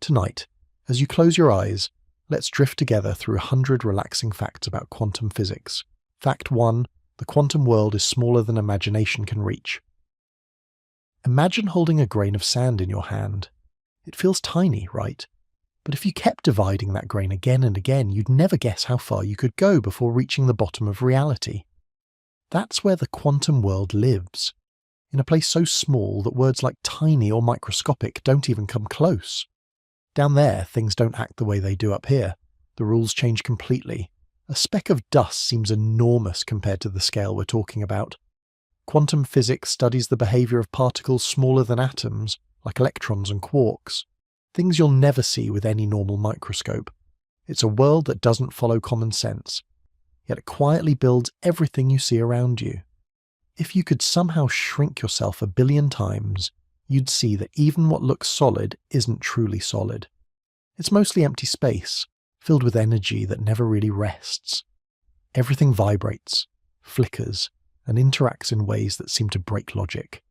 Tonight, as you close your eyes, let's drift together through 100 relaxing facts about quantum physics. Fact 1. The quantum world is smaller than imagination can reach. Imagine holding a grain of sand in your hand. It feels tiny, right? But if you kept dividing that grain again and again, you'd never guess how far you could go before reaching the bottom of reality. That's where the quantum world lives, in a place so small that words like tiny or microscopic don't even come close. Down there, things don't act the way they do up here. The rules change completely. A speck of dust seems enormous compared to the scale we're talking about. Quantum physics studies the behavior of particles smaller than atoms, like electrons and quarks. Things you'll never see with any normal microscope. It's a world that doesn't follow common sense, yet it quietly builds everything you see around you. If you could somehow shrink yourself 1 billion times, you'd see that even what looks solid isn't truly solid. It's mostly empty space, filled with energy that never really rests. Everything vibrates, flickers, and interacts in ways that seem to break logic.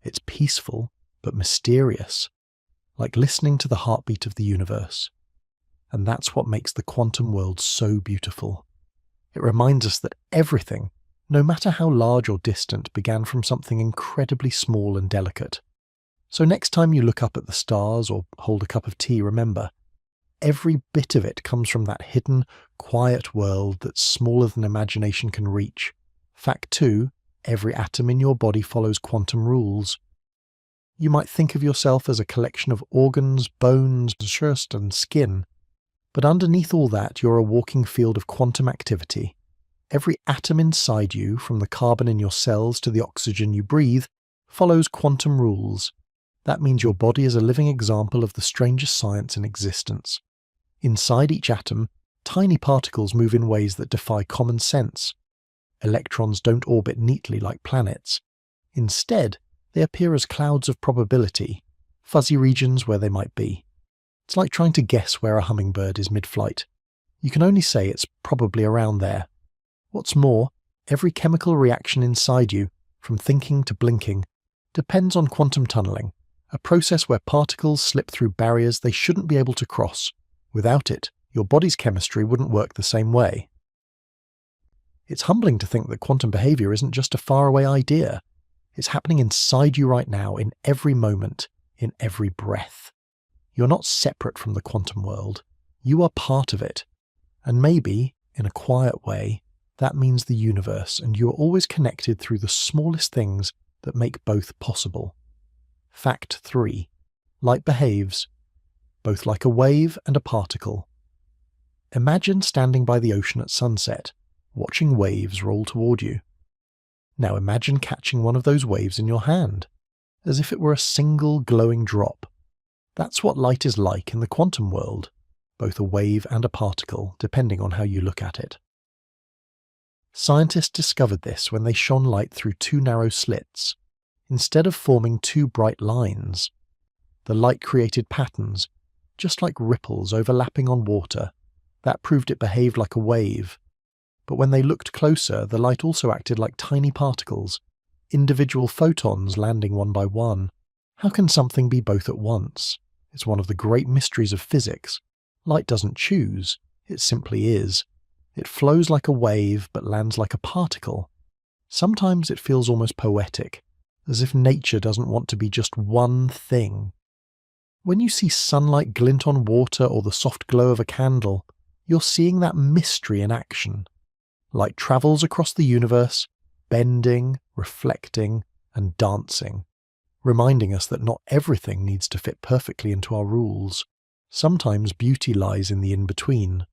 It's peaceful, but mysterious, like listening to the heartbeat of the universe. And that's what makes the quantum world so beautiful. It reminds us that everything, no matter how large or distant, began from something incredibly small and delicate. So next time you look up at the stars or hold a cup of tea, remember, every bit of it comes from that hidden, quiet world that's smaller than imagination can reach. Fact 2, every atom in your body follows quantum rules. You might think of yourself as a collection of organs, bones, schist, and skin. But underneath all that, you're a walking field of quantum activity. Every atom inside you, from the carbon in your cells to the oxygen you breathe, follows quantum rules. That means your body is a living example of the strangest science in existence. Inside each atom, tiny particles move in ways that defy common sense. Electrons don't orbit neatly like planets. Instead, they appear as clouds of probability, fuzzy regions where they might be. It's like trying to guess where a hummingbird is mid-flight. You can only say it's probably around there. What's more, every chemical reaction inside you, from thinking to blinking, depends on quantum tunneling, a process where particles slip through barriers they shouldn't be able to cross. Without it, your body's chemistry wouldn't work the same way. It's humbling to think that quantum behavior isn't just a faraway idea. It's happening inside you right now, in every moment, in every breath. You're not separate from the quantum world. You are part of it. And maybe, in a quiet way, that means the universe, and you are always connected through the smallest things that make both possible. Fact 3. Light behaves, both like a wave and a particle. Imagine standing by the ocean at sunset, watching waves roll toward you. Now imagine catching one of those waves in your hand, as if it were a single glowing drop. That's what light is like in the quantum world, both a wave and a particle, depending on how you look at it. Scientists discovered this when they shone light through 2 narrow slits. Instead of forming 2 bright lines, the light created patterns, just like ripples overlapping on water. That proved it behaved like a wave. But when they looked closer, the light also acted like tiny particles, individual photons landing one by one. How can something be both at once? It's one of the great mysteries of physics. Light doesn't choose, it simply is. It flows like a wave, but lands like a particle. Sometimes it feels almost poetic, as if nature doesn't want to be just one thing. When you see sunlight glint on water or the soft glow of a candle, you're seeing that mystery in action. Light travels across the universe, bending, reflecting, and dancing, reminding us that not everything needs to fit perfectly into our rules. Sometimes beauty lies in the in-between.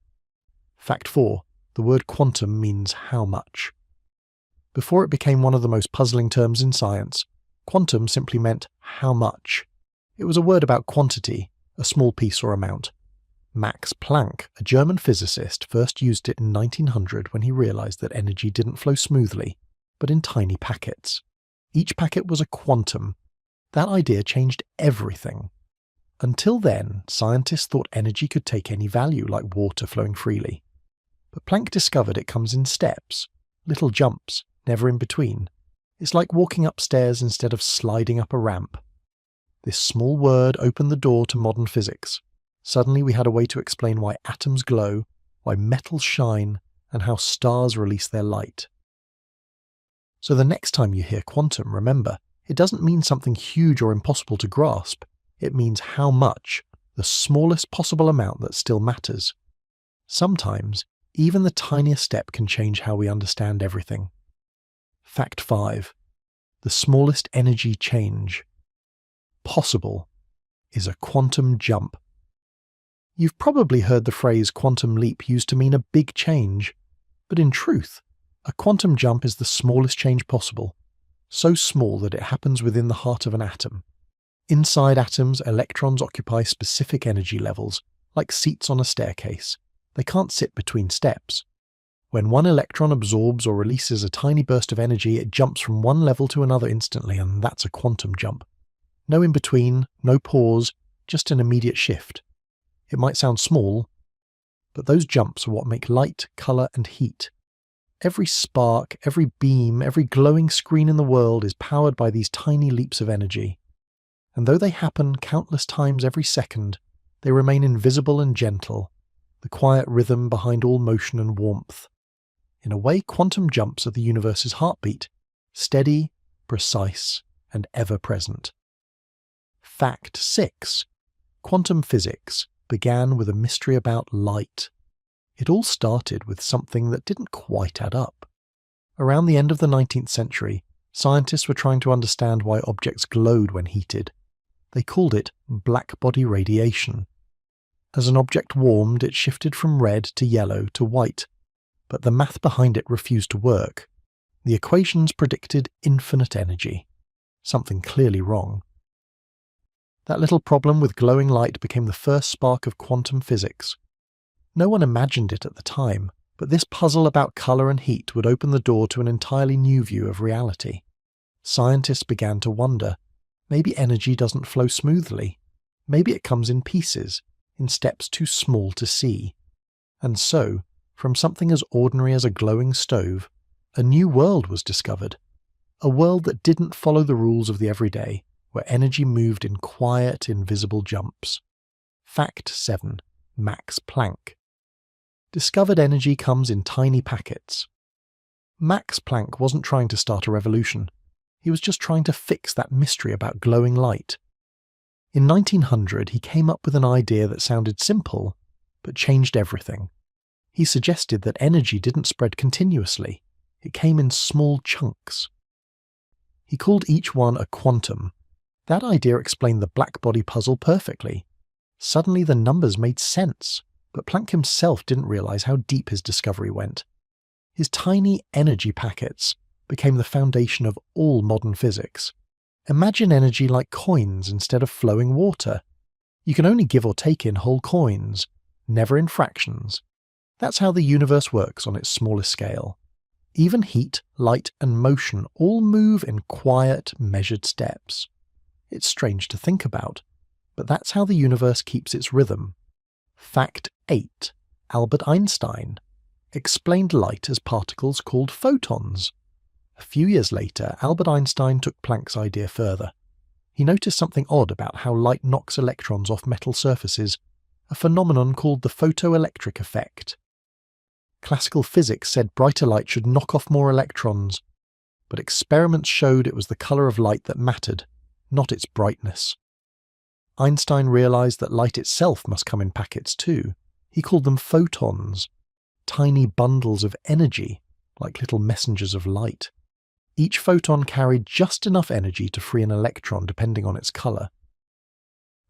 Fact 4. The word quantum means how much. Before it became one of the most puzzling terms in science, quantum simply meant how much. It was a word about quantity, a small piece or amount. Max Planck, a German physicist, first used it in 1900 when he realized that energy didn't flow smoothly, but in tiny packets. Each packet was a quantum. That idea changed everything. Until then, scientists thought energy could take any value, like water flowing freely. But Planck discovered it comes in steps, little jumps, never in between. It's like walking upstairs instead of sliding up a ramp. This small word opened the door to modern physics. Suddenly we had a way to explain why atoms glow, why metals shine, and how stars release their light. So the next time you hear quantum, remember, it doesn't mean something huge or impossible to grasp. It means how much, the smallest possible amount that still matters. Sometimes, even the tiniest step can change how we understand everything. Fact 5. The smallest energy change possible is a quantum jump. You've probably heard the phrase quantum leap used to mean a big change, but in truth, a quantum jump is the smallest change possible, so small that it happens within the heart of an atom. Inside atoms, electrons occupy specific energy levels, like seats on a staircase. They can't sit between steps. When one electron absorbs or releases a tiny burst of energy, it jumps from one level to another instantly, and that's a quantum jump. No in between, no pause, just an immediate shift. It might sound small, but those jumps are what make light, colour, and heat. Every spark, every beam, every glowing screen in the world is powered by these tiny leaps of energy. And though they happen countless times every second, they remain invisible and gentle, the quiet rhythm behind all motion and warmth. In a way, quantum jumps are the universe's heartbeat, steady, precise, and ever-present. Fact 6. Quantum physics began with a mystery about light. It all started with something that didn't quite add up. Around the end of the 19th century, scientists were trying to understand why objects glowed when heated. They called it blackbody radiation. As an object warmed, it shifted from red to yellow to white, but the math behind it refused to work. The equations predicted infinite energy. Something clearly wrong. That little problem with glowing light became the first spark of quantum physics. No one imagined it at the time, but this puzzle about colour and heat would open the door to an entirely new view of reality. Scientists began to wonder, maybe energy doesn't flow smoothly. Maybe it comes in pieces, in steps too small to see. And so, from something as ordinary as a glowing stove, a new world was discovered. A world that didn't follow the rules of the everyday, where energy moved in quiet, invisible jumps. Fact 7. Max Planck. Discovered energy comes in tiny packets. Max Planck wasn't trying to start a revolution. He was just trying to fix that mystery about glowing light. In 1900, he came up with an idea that sounded simple, but changed everything. He suggested that energy didn't spread continuously. It came in small chunks. He called each one a quantum. That idea explained the blackbody puzzle perfectly. Suddenly the numbers made sense, but Planck himself didn't realize how deep his discovery went. His tiny energy packets became the foundation of all modern physics. Imagine energy like coins instead of flowing water. You can only give or take in whole coins, never in fractions. That's how the universe works on its smallest scale. Even heat, light, and motion all move in quiet, measured steps. It's strange to think about, but that's how the universe keeps its rhythm. Fact 8. Albert Einstein explained light as particles called photons. A few years later, Albert Einstein took Planck's idea further. He noticed something odd about how light knocks electrons off metal surfaces, a phenomenon called the photoelectric effect. Classical physics said brighter light should knock off more electrons, but experiments showed it was the colour of light that mattered, not its brightness. Einstein realized that light itself must come in packets too. He called them photons, tiny bundles of energy, like little messengers of light. Each photon carried just enough energy to free an electron depending on its colour.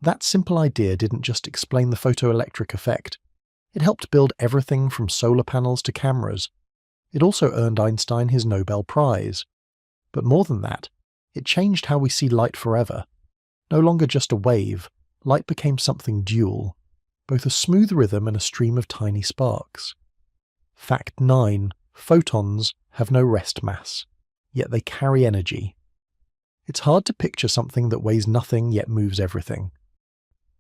That simple idea didn't just explain the photoelectric effect. It helped build everything from solar panels to cameras. It also earned Einstein his Nobel Prize. But more than that, it changed how we see light forever. No longer just a wave, light became something dual, both a smooth rhythm and a stream of tiny sparks. Fact 9. Photons have no rest mass, yet they carry energy. It's hard to picture something that weighs nothing yet moves everything.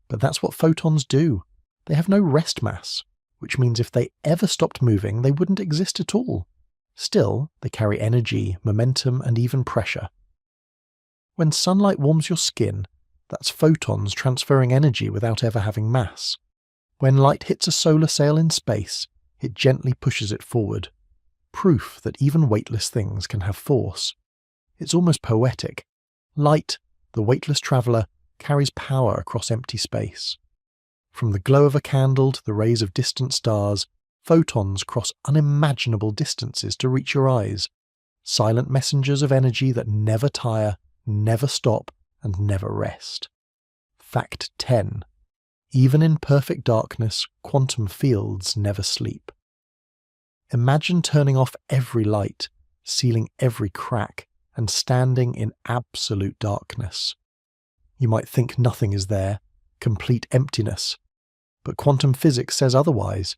But that's what photons do. They have no rest mass, which means if they ever stopped moving, they wouldn't exist at all. Still, they carry energy, momentum, and even pressure. When sunlight warms your skin, That's photons transferring energy without ever having mass. When light hits a solar sail in space, it gently pushes it forward. Proof that even weightless things can have force. It's almost poetic. Light, the weightless traveller, carries power across empty space. From the glow of a candle to the rays of distant stars, photons cross unimaginable distances to reach your eyes. Silent messengers of energy that never tire, never stop, and never rest. Fact 10. Even in perfect darkness, quantum fields never sleep. Imagine turning off every light, sealing every crack, and standing in absolute darkness. You might think nothing is there, complete emptiness. But quantum physics says otherwise.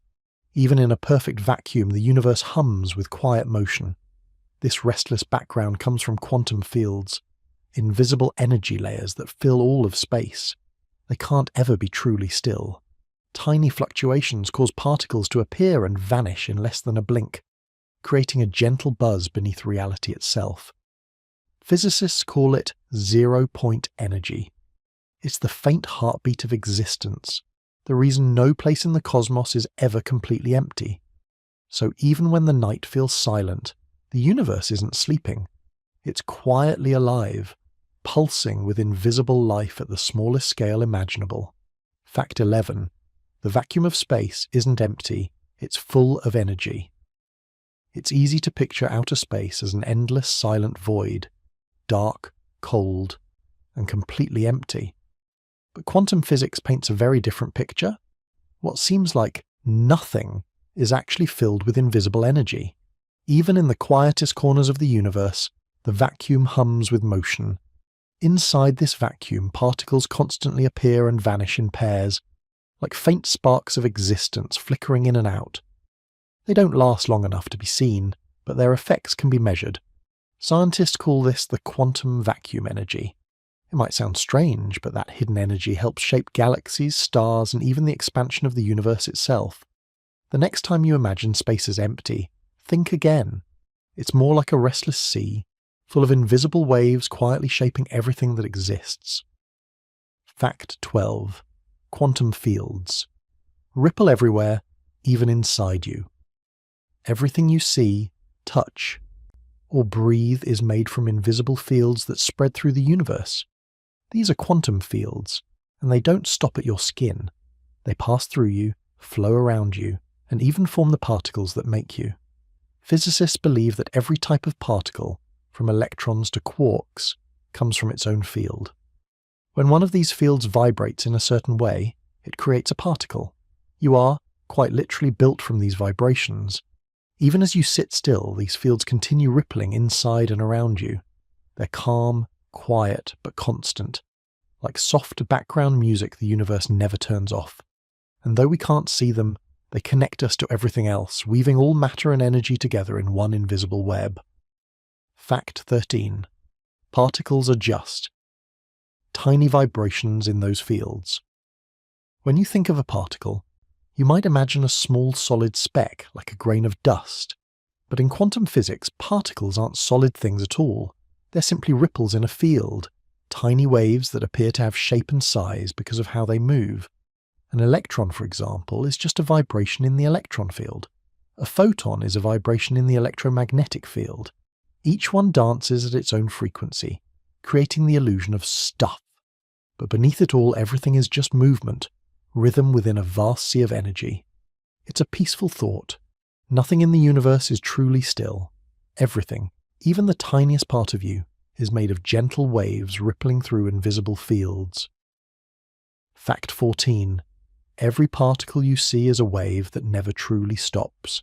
Even in a perfect vacuum, the universe hums with quiet motion. This restless background comes from quantum fields, invisible energy layers that fill all of space. They can't ever be truly still. Tiny fluctuations cause particles to appear and vanish in less than a blink, creating a gentle buzz beneath reality itself. Physicists call it zero-point energy. It's the faint heartbeat of existence, the reason no place in the cosmos is ever completely empty. So even when the night feels silent, the universe isn't sleeping. It's quietly alive, pulsing with invisible life at the smallest scale imaginable. Fact 11. The vacuum of space isn't empty, it's full of energy. It's easy to picture outer space as an endless silent void, dark, cold, and completely empty. But quantum physics paints a very different picture. What seems like nothing is actually filled with invisible energy. Even in the quietest corners of the universe, the vacuum hums with motion. Inside this vacuum, particles constantly appear and vanish in pairs, like faint sparks of existence flickering in and out. They don't last long enough to be seen, but their effects can be measured. Scientists call this the quantum vacuum energy. It might sound strange, but that hidden energy helps shape galaxies, stars, and even the expansion of the universe itself. The next time you imagine space as empty, think again. It's more like a restless sea, full of invisible waves quietly shaping everything that exists. Fact 12. Quantum fields. Ripple everywhere, even inside you. Everything you see, touch, or breathe is made from invisible fields that spread through the universe. These are quantum fields, and they don't stop at your skin. They pass through you, flow around you, and even form the particles that make you. Physicists believe that every type of particle, from electrons to quarks, comes from its own field. When one of these fields vibrates in a certain way, it creates a particle. You are, quite literally, built from these vibrations. Even as you sit still, these fields continue rippling inside and around you. They're calm, quiet, but constant, like soft background music the universe never turns off. And though we can't see them, they connect us to everything else, weaving all matter and energy together in one invisible web. Fact 13. Particles are just tiny vibrations in those fields. When you think of a particle, you might imagine a small solid speck like a grain of dust. But in quantum physics, particles aren't solid things at all. They're simply ripples in a field, tiny waves that appear to have shape and size because of how they move. An electron, for example, is just a vibration in the electron field. A photon is a vibration in the electromagnetic field. Each one dances at its own frequency, creating the illusion of stuff. But beneath it all, everything is just movement, rhythm within a vast sea of energy. It's a peaceful thought. Nothing in the universe is truly still. Everything, even the tiniest part of you, is made of gentle waves rippling through invisible fields. Fact 14. Every particle you see is a wave that never truly stops.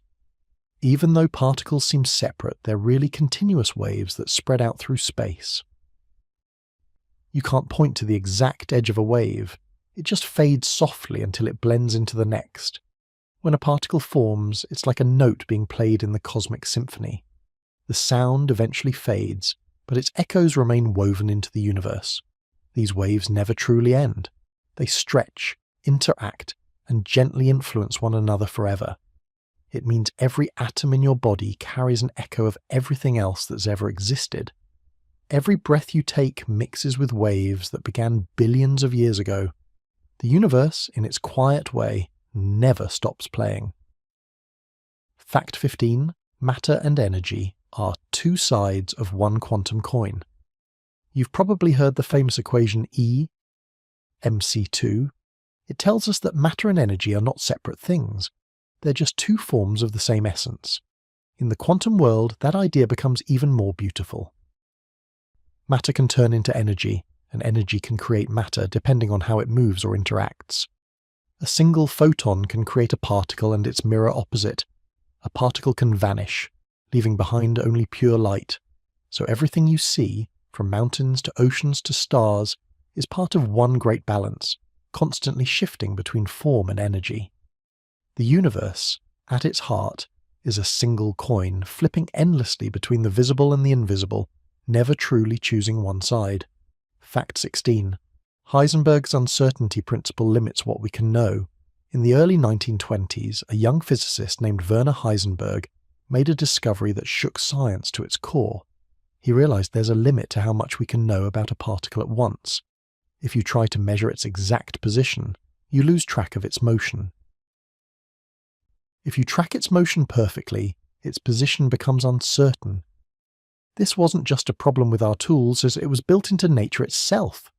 Even though particles seem separate, they're really continuous waves that spread out through space. You can't point to the exact edge of a wave. It just fades softly until it blends into the next. When a particle forms, it's like a note being played in the cosmic symphony. The sound eventually fades, but its echoes remain woven into the universe. These waves never truly end. They stretch, interact, and gently influence one another forever. It means every atom in your body carries an echo of everything else that's ever existed. Every breath you take mixes with waves that began billions of years ago. The universe, in its quiet way, never stops playing. Fact 15. Matter and energy are two sides of one quantum coin. You've probably heard the famous equation E, mc2. It tells us that matter and energy are not separate things. They're just two forms of the same essence. In the quantum world, that idea becomes even more beautiful. Matter can turn into energy, and energy can create matter depending on how it moves or interacts. A single photon can create a particle and its mirror opposite. A particle can vanish, leaving behind only pure light. So everything you see, from mountains to oceans to stars, is part of one great balance, constantly shifting between form and energy. The universe, at its heart, is a single coin, flipping endlessly between the visible and the invisible, never truly choosing one side. Fact 16. Heisenberg's uncertainty principle limits what we can know. In the early 1920s, a young physicist named Werner Heisenberg made a discovery that shook science to its core. He realized there's a limit to how much we can know about a particle at once. If you try to measure its exact position, you lose track of its motion. If you track its motion perfectly, its position becomes uncertain. This wasn't just a problem with our tools, as it was built into nature itself.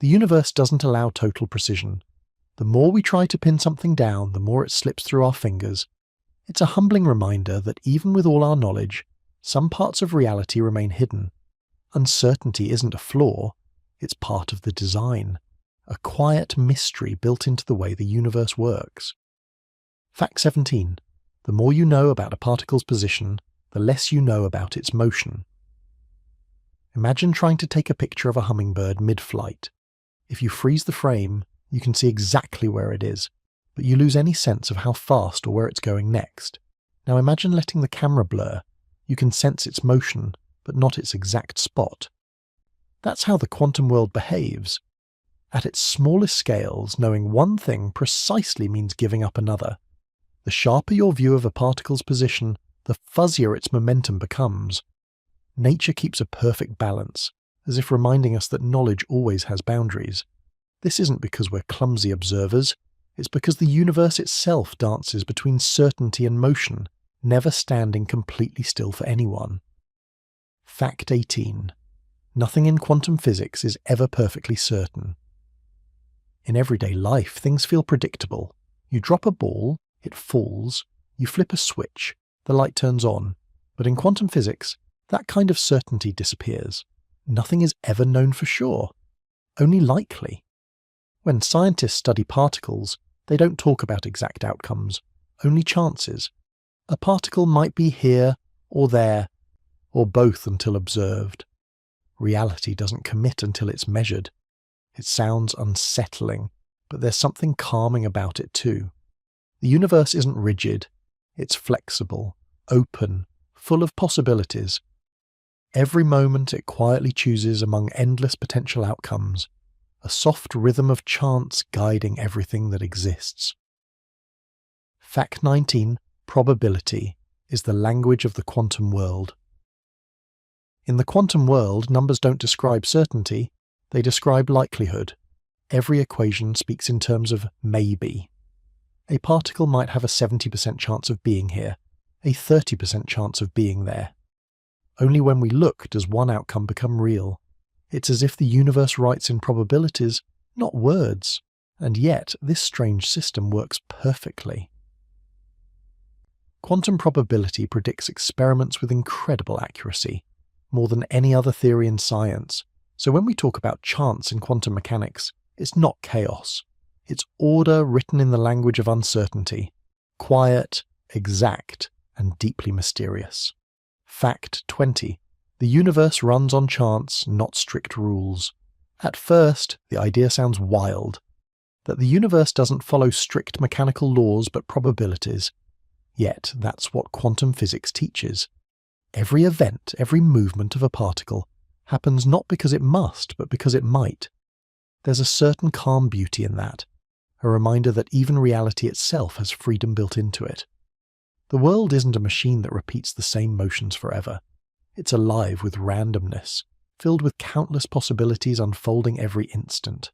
The universe doesn't allow total precision. The more we try to pin something down, the more it slips through our fingers. It's a humbling reminder that even with all our knowledge, some parts of reality remain hidden. Uncertainty isn't a flaw, it's part of the design, a quiet mystery built into the way the universe works. Fact 17. The more you know about a particle's position, the less you know about its motion. Imagine trying to take a picture of a hummingbird mid-flight. If you freeze the frame, you can see exactly where it is, but you lose any sense of how fast or where it's going next. Now imagine letting the camera blur. You can sense its motion, but not its exact spot. That's how the quantum world behaves. At its smallest scales, knowing one thing precisely means giving up another. The sharper your view of a particle's position, the fuzzier its momentum becomes. Nature keeps a perfect balance, as if reminding us that knowledge always has boundaries. This isn't because we're clumsy observers, it's because the universe itself dances between certainty and motion, never standing completely still for anyone. Fact 18. Nothing in quantum physics is ever perfectly certain. In everyday life, things feel predictable. You drop a ball, it falls, you flip a switch, the light turns on. But in quantum physics, that kind of certainty disappears. Nothing is ever known for sure, only likely. When scientists study particles, they don't talk about exact outcomes, only chances. A particle might be here or there, or both until observed. Reality doesn't commit until it's measured. It sounds unsettling, but there's something calming about it too. The universe isn't rigid, it's flexible, open, full of possibilities. Every moment it quietly chooses among endless potential outcomes, a soft rhythm of chance guiding everything that exists. Fact 19. Probability is the language of the quantum world. In the quantum world, numbers don't describe certainty, they describe likelihood. Every equation speaks in terms of maybe. A particle might have a 70% chance of being here, a 30% chance of being there. Only when we look does one outcome become real. It's as if the universe writes in probabilities, not words, and yet this strange system works perfectly. Quantum probability predicts experiments with incredible accuracy, more than any other theory in science. So when we talk about chance in quantum mechanics, it's not chaos. It's order written in the language of uncertainty, quiet, exact, and deeply mysterious. Fact 20. The universe runs on chance, not strict rules. At first, the idea sounds wild, that the universe doesn't follow strict mechanical laws but probabilities. Yet that's what quantum physics teaches. Every event, every movement of a particle happens not because it must, but because it might. There's a certain calm beauty in that, a reminder that even reality itself has freedom built into it. The world isn't a machine that repeats the same motions forever. It's alive with randomness, filled with countless possibilities unfolding every instant.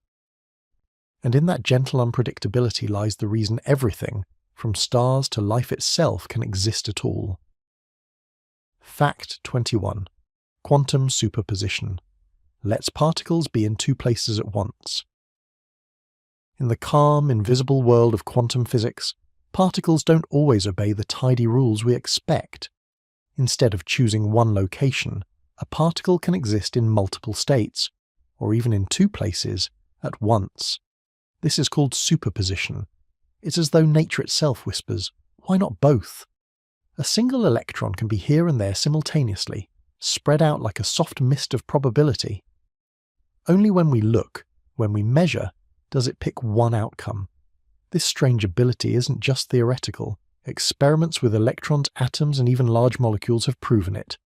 And in that gentle unpredictability lies the reason everything, from stars to life itself, can exist at all. Fact 21. Quantum superposition. Lets particles be in two places at once. In the calm, invisible world of quantum physics, particles don't always obey the tidy rules we expect. Instead of choosing one location, a particle can exist in multiple states, or even in two places, at once. This is called superposition. It's as though nature itself whispers, why not both? A single electron can be here and there simultaneously, spread out like a soft mist of probability. Only when we look, when we measure, does it pick one outcome. This strange ability isn't just theoretical. Experiments with electrons, atoms, and even large molecules have proven it.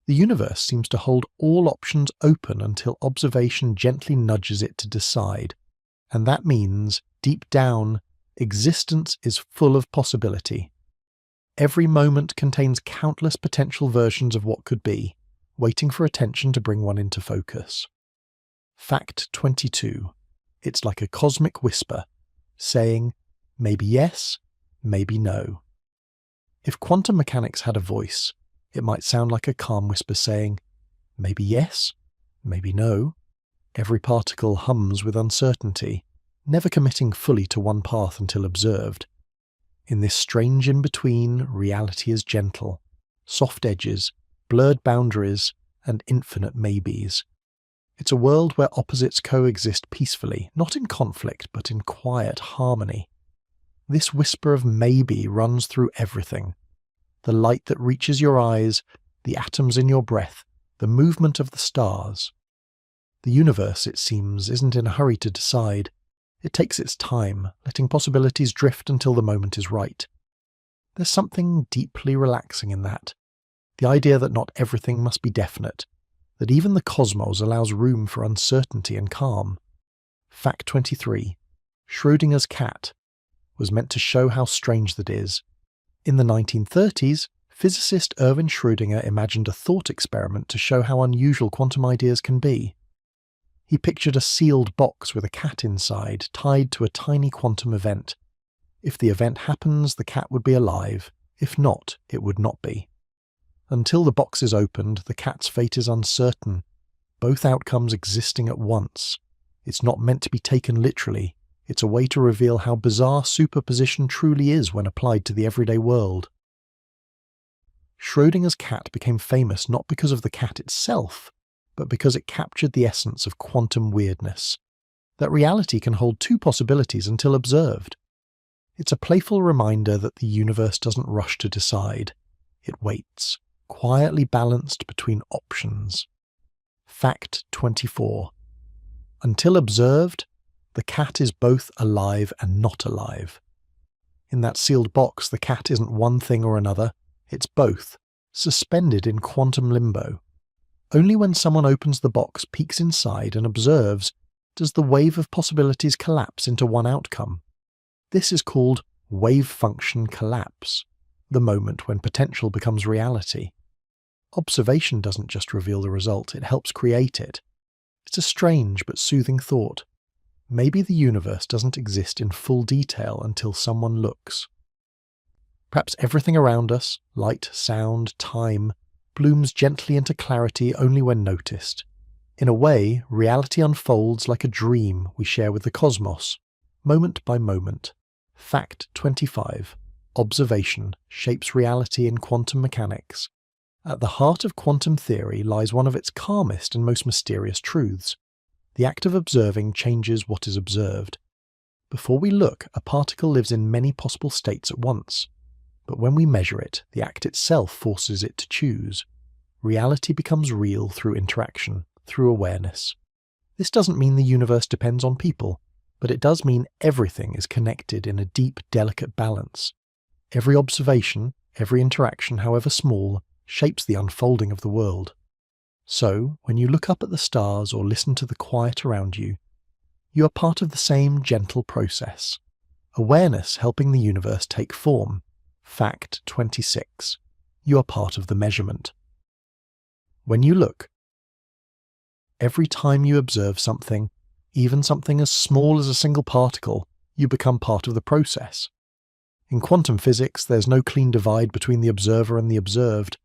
The universe seems to hold all options open until observation gently nudges it to decide. And that means, deep down, existence is full of possibility. Every moment contains countless potential versions of what could be, waiting for attention to bring one into focus. Fact 22. It's like a cosmic whisper, saying, maybe yes, maybe no. If quantum mechanics had a voice, it might sound like a calm whisper saying, maybe yes, maybe no. Every particle hums with uncertainty, never committing fully to one path until observed. In this strange in-between, reality is gentle, soft edges, blurred boundaries, and infinite maybes. It's a world where opposites coexist peacefully, not in conflict, but in quiet harmony. This whisper of maybe runs through everything. The light that reaches your eyes, the atoms in your breath, the movement of the stars. The universe, it seems, isn't in a hurry to decide. It takes its time, letting possibilities drift until the moment is right. There's something deeply relaxing in that. The idea that not everything must be definite, that even the cosmos allows room for uncertainty and calm. Fact 23. Schrödinger's cat was meant to show how strange that is. In the 1930s, physicist Erwin Schrödinger imagined a thought experiment to show how unusual quantum ideas can be. He pictured a sealed box with a cat inside, tied to a tiny quantum event. If the event happens, the cat would be alive. If not, it would not be. Until the box is opened, the cat's fate is uncertain, both outcomes existing at once. It's not meant to be taken literally. It's a way to reveal how bizarre superposition truly is when applied to the everyday world. Schrödinger's cat became famous not because of the cat itself, but because it captured the essence of quantum weirdness, that reality can hold two possibilities until observed. It's a playful reminder that the universe doesn't rush to decide. It waits, quietly balanced between options. Fact 24. Until observed, the cat is both alive and not alive. In that sealed box, the cat isn't one thing or another, it's both, suspended in quantum limbo. Only when someone opens the box, peeks inside, and observes, does the wave of possibilities collapse into one outcome. This is called wave function collapse, the moment when potential becomes reality. Observation doesn't just reveal the result, it helps create it. It's a strange but soothing thought. Maybe the universe doesn't exist in full detail until someone looks. Perhaps everything around us, light, sound, time, blooms gently into clarity only when noticed. In a way, reality unfolds like a dream we share with the cosmos, moment by moment. Fact 25. Observation shapes reality in quantum mechanics. At the heart of quantum theory lies one of its calmest and most mysterious truths. The act of observing changes what is observed. Before we look, a particle lives in many possible states at once. But when we measure it, the act itself forces it to choose. Reality becomes real through interaction, through awareness. This doesn't mean the universe depends on people, but it does mean everything is connected in a deep, delicate balance. Every observation, every interaction, however small, shapes the unfolding of the world. So, when you look up at the stars or listen to the quiet around you, you are part of the same gentle process. Awareness helping the universe take form. Fact 26. You are part of the measurement. When you look, Every time you observe something, even something as small as a single particle, you become part of the process. In quantum physics, there's no clean divide between the observer and the observed.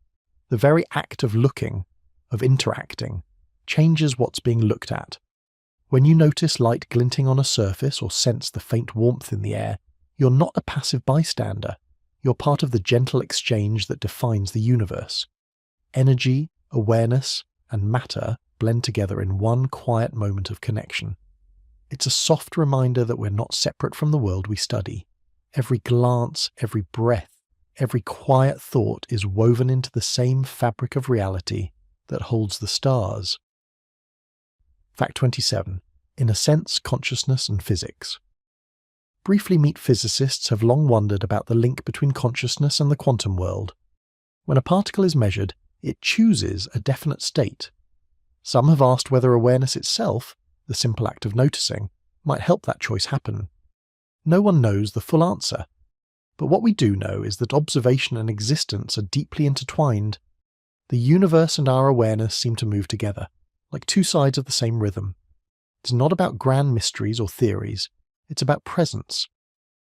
The very act of looking, of interacting, changes what's being looked at. When you notice light glinting on a surface or sense the faint warmth in the air, you're not a passive bystander. You're part of the gentle exchange that defines the universe. Energy, awareness, and matter blend together in one quiet moment of connection. It's a soft reminder that we're not separate from the world we study. Every glance, every breath, every quiet thought is woven into the same fabric of reality that holds the stars. Fact 27. In a sense, consciousness and physics. Briefly meet physicists have long wondered about the link between consciousness and the quantum world. When a particle is measured, it chooses a definite state. Some have asked whether awareness itself, the simple act of noticing, might help that choice happen. No one knows the full answer. But what we do know is that observation and existence are deeply intertwined. The universe and our awareness seem to move together, like two sides of the same rhythm. It's not about grand mysteries or theories, it's about presence.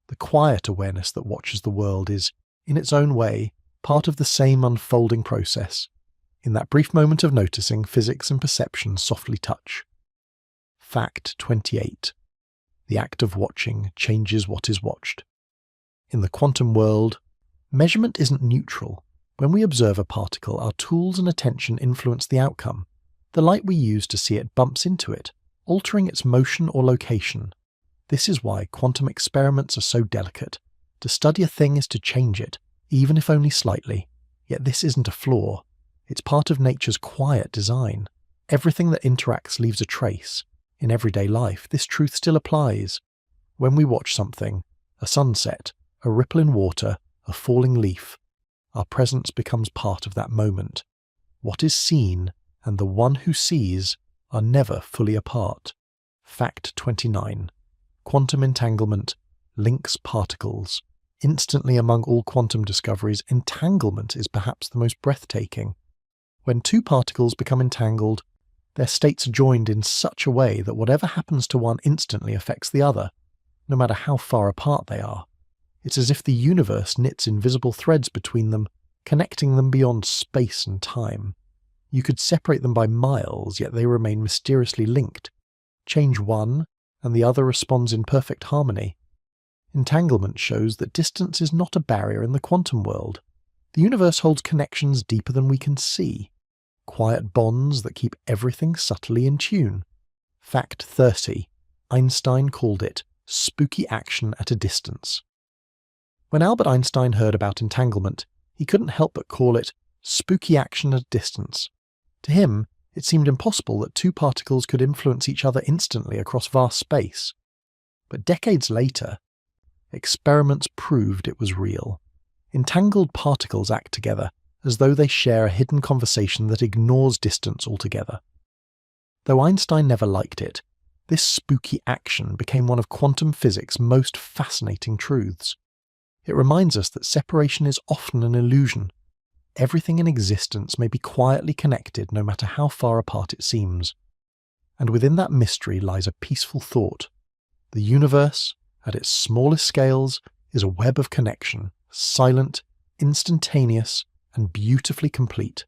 The quiet awareness that watches the world is, in its own way, part of the same unfolding process. In that brief moment of noticing, physics and perception softly touch. Fact 28. The act of watching changes what is watched. In the quantum world, measurement isn't neutral. When we observe a particle, our tools and attention influence the outcome. The light we use to see it bumps into it, altering its motion or location. This is why quantum experiments are so delicate. To study a thing is to change it, even if only slightly. Yet this isn't a flaw. It's part of nature's quiet design. Everything that interacts leaves a trace. In everyday life, this truth still applies. When we watch something, a sunset, a ripple in water, a falling leaf, our presence becomes part of that moment. What is seen and the one who sees are never fully apart. Fact 29. Quantum entanglement links particles. Instantly among all quantum discoveries, entanglement is perhaps the most breathtaking. When two particles become entangled, their states are joined in such a way that whatever happens to one instantly affects the other, no matter how far apart they are. It's as if the universe knits invisible threads between them, connecting them beyond space and time. You could separate them by miles, yet they remain mysteriously linked. Change one, and the other responds in perfect harmony. Entanglement shows that distance is not a barrier in the quantum world. The universe holds connections deeper than we can see. Quiet bonds that keep everything subtly in tune. Fact 30. Einstein called it spooky action at a distance. When Albert Einstein heard about entanglement, he couldn't help but call it spooky action at a distance. To him, it seemed impossible that two particles could influence each other instantly across vast space. But decades later, experiments proved it was real. Entangled particles act together, as though they share a hidden conversation that ignores distance altogether. Though Einstein never liked it, this spooky action became one of quantum physics' most fascinating truths. It reminds us that separation is often an illusion. Everything in existence may be quietly connected no matter how far apart it seems. And within that mystery lies a peaceful thought. The universe, at its smallest scales, is a web of connection, silent, instantaneous, and beautifully complete.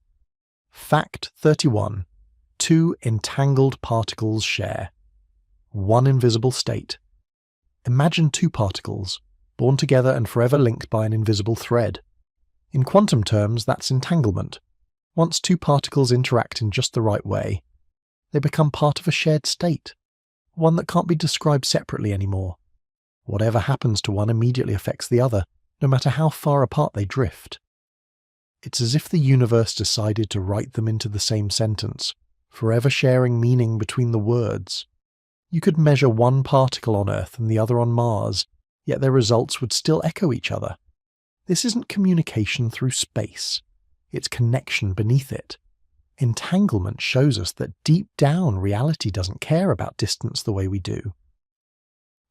Fact 31. Two entangled particles share one invisible state. Imagine two particles, born together and forever linked by an invisible thread. In quantum terms, that's entanglement. Once two particles interact in just the right way, they become part of a shared state, one that can't be described separately anymore. Whatever happens to one immediately affects the other, no matter how far apart they drift. It's as if the universe decided to write them into the same sentence, forever sharing meaning between the words. You could measure one particle on Earth and the other on Mars, yet their results would still echo each other. This isn't communication through space, it's connection beneath it. Entanglement shows us that deep down reality doesn't care about distance the way we do.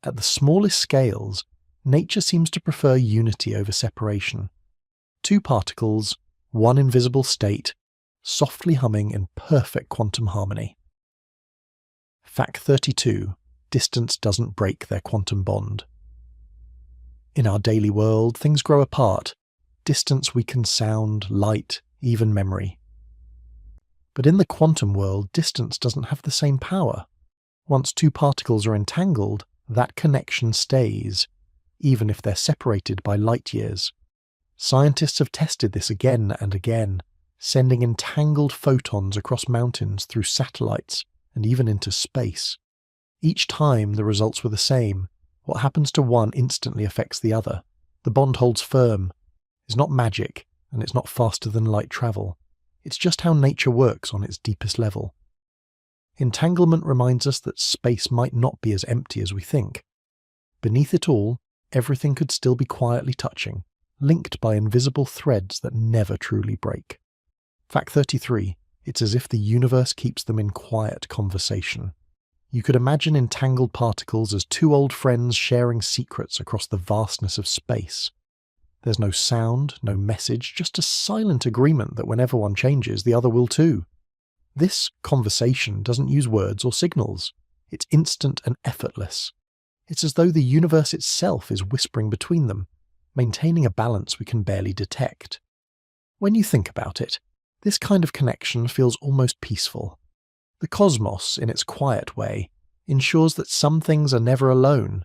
At the smallest scales, nature seems to prefer unity over separation. Two particles, one invisible state, softly humming in perfect quantum harmony. Fact 32. Distance doesn't break their quantum bond. In our daily world, things grow apart. Distance weakens sound, light, even memory. But in the quantum world, distance doesn't have the same power. Once two particles are entangled, that connection stays, even if they're separated by light years. Scientists have tested this again and again, sending entangled photons across mountains, through satellites, and even into space. Each time the results were the same. What happens to one instantly affects the other. The bond holds firm. It's not magic, and it's not faster than light travel. It's just how nature works on its deepest level. Entanglement reminds us that space might not be as empty as we think. Beneath it all, everything could still be quietly touching, linked by invisible threads that never truly break. Fact 33. It's as if the universe keeps them in quiet conversation. You could imagine entangled particles as two old friends sharing secrets across the vastness of space. There's no sound, no message, just a silent agreement that whenever one changes, the other will too. This conversation doesn't use words or signals. It's instant and effortless. It's as though the universe itself is whispering between them, maintaining a balance we can barely detect. When you think about it, this kind of connection feels almost peaceful. The cosmos, in its quiet way, ensures that some things are never alone.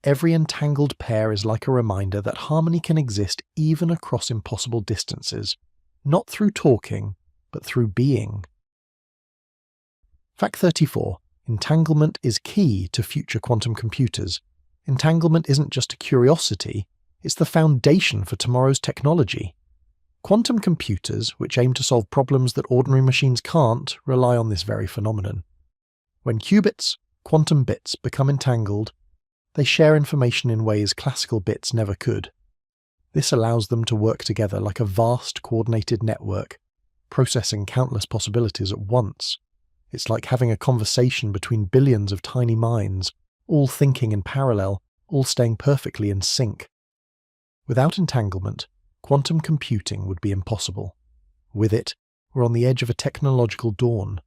Every entangled pair is like a reminder that harmony can exist even across impossible distances, not through talking, but through being. Fact 34. Entanglement is key to future quantum computers. Entanglement isn't just a curiosity, it's the foundation for tomorrow's technology. Quantum computers, which aim to solve problems that ordinary machines can't, rely on this very phenomenon. When qubits, quantum bits, become entangled, they share information in ways classical bits never could. This allows them to work together like a vast coordinated network, processing countless possibilities at once. It's like having a conversation between billions of tiny minds, all thinking in parallel, all staying perfectly in sync. Without entanglement, quantum computing would be impossible. With it, we're on the edge of a technological dawn,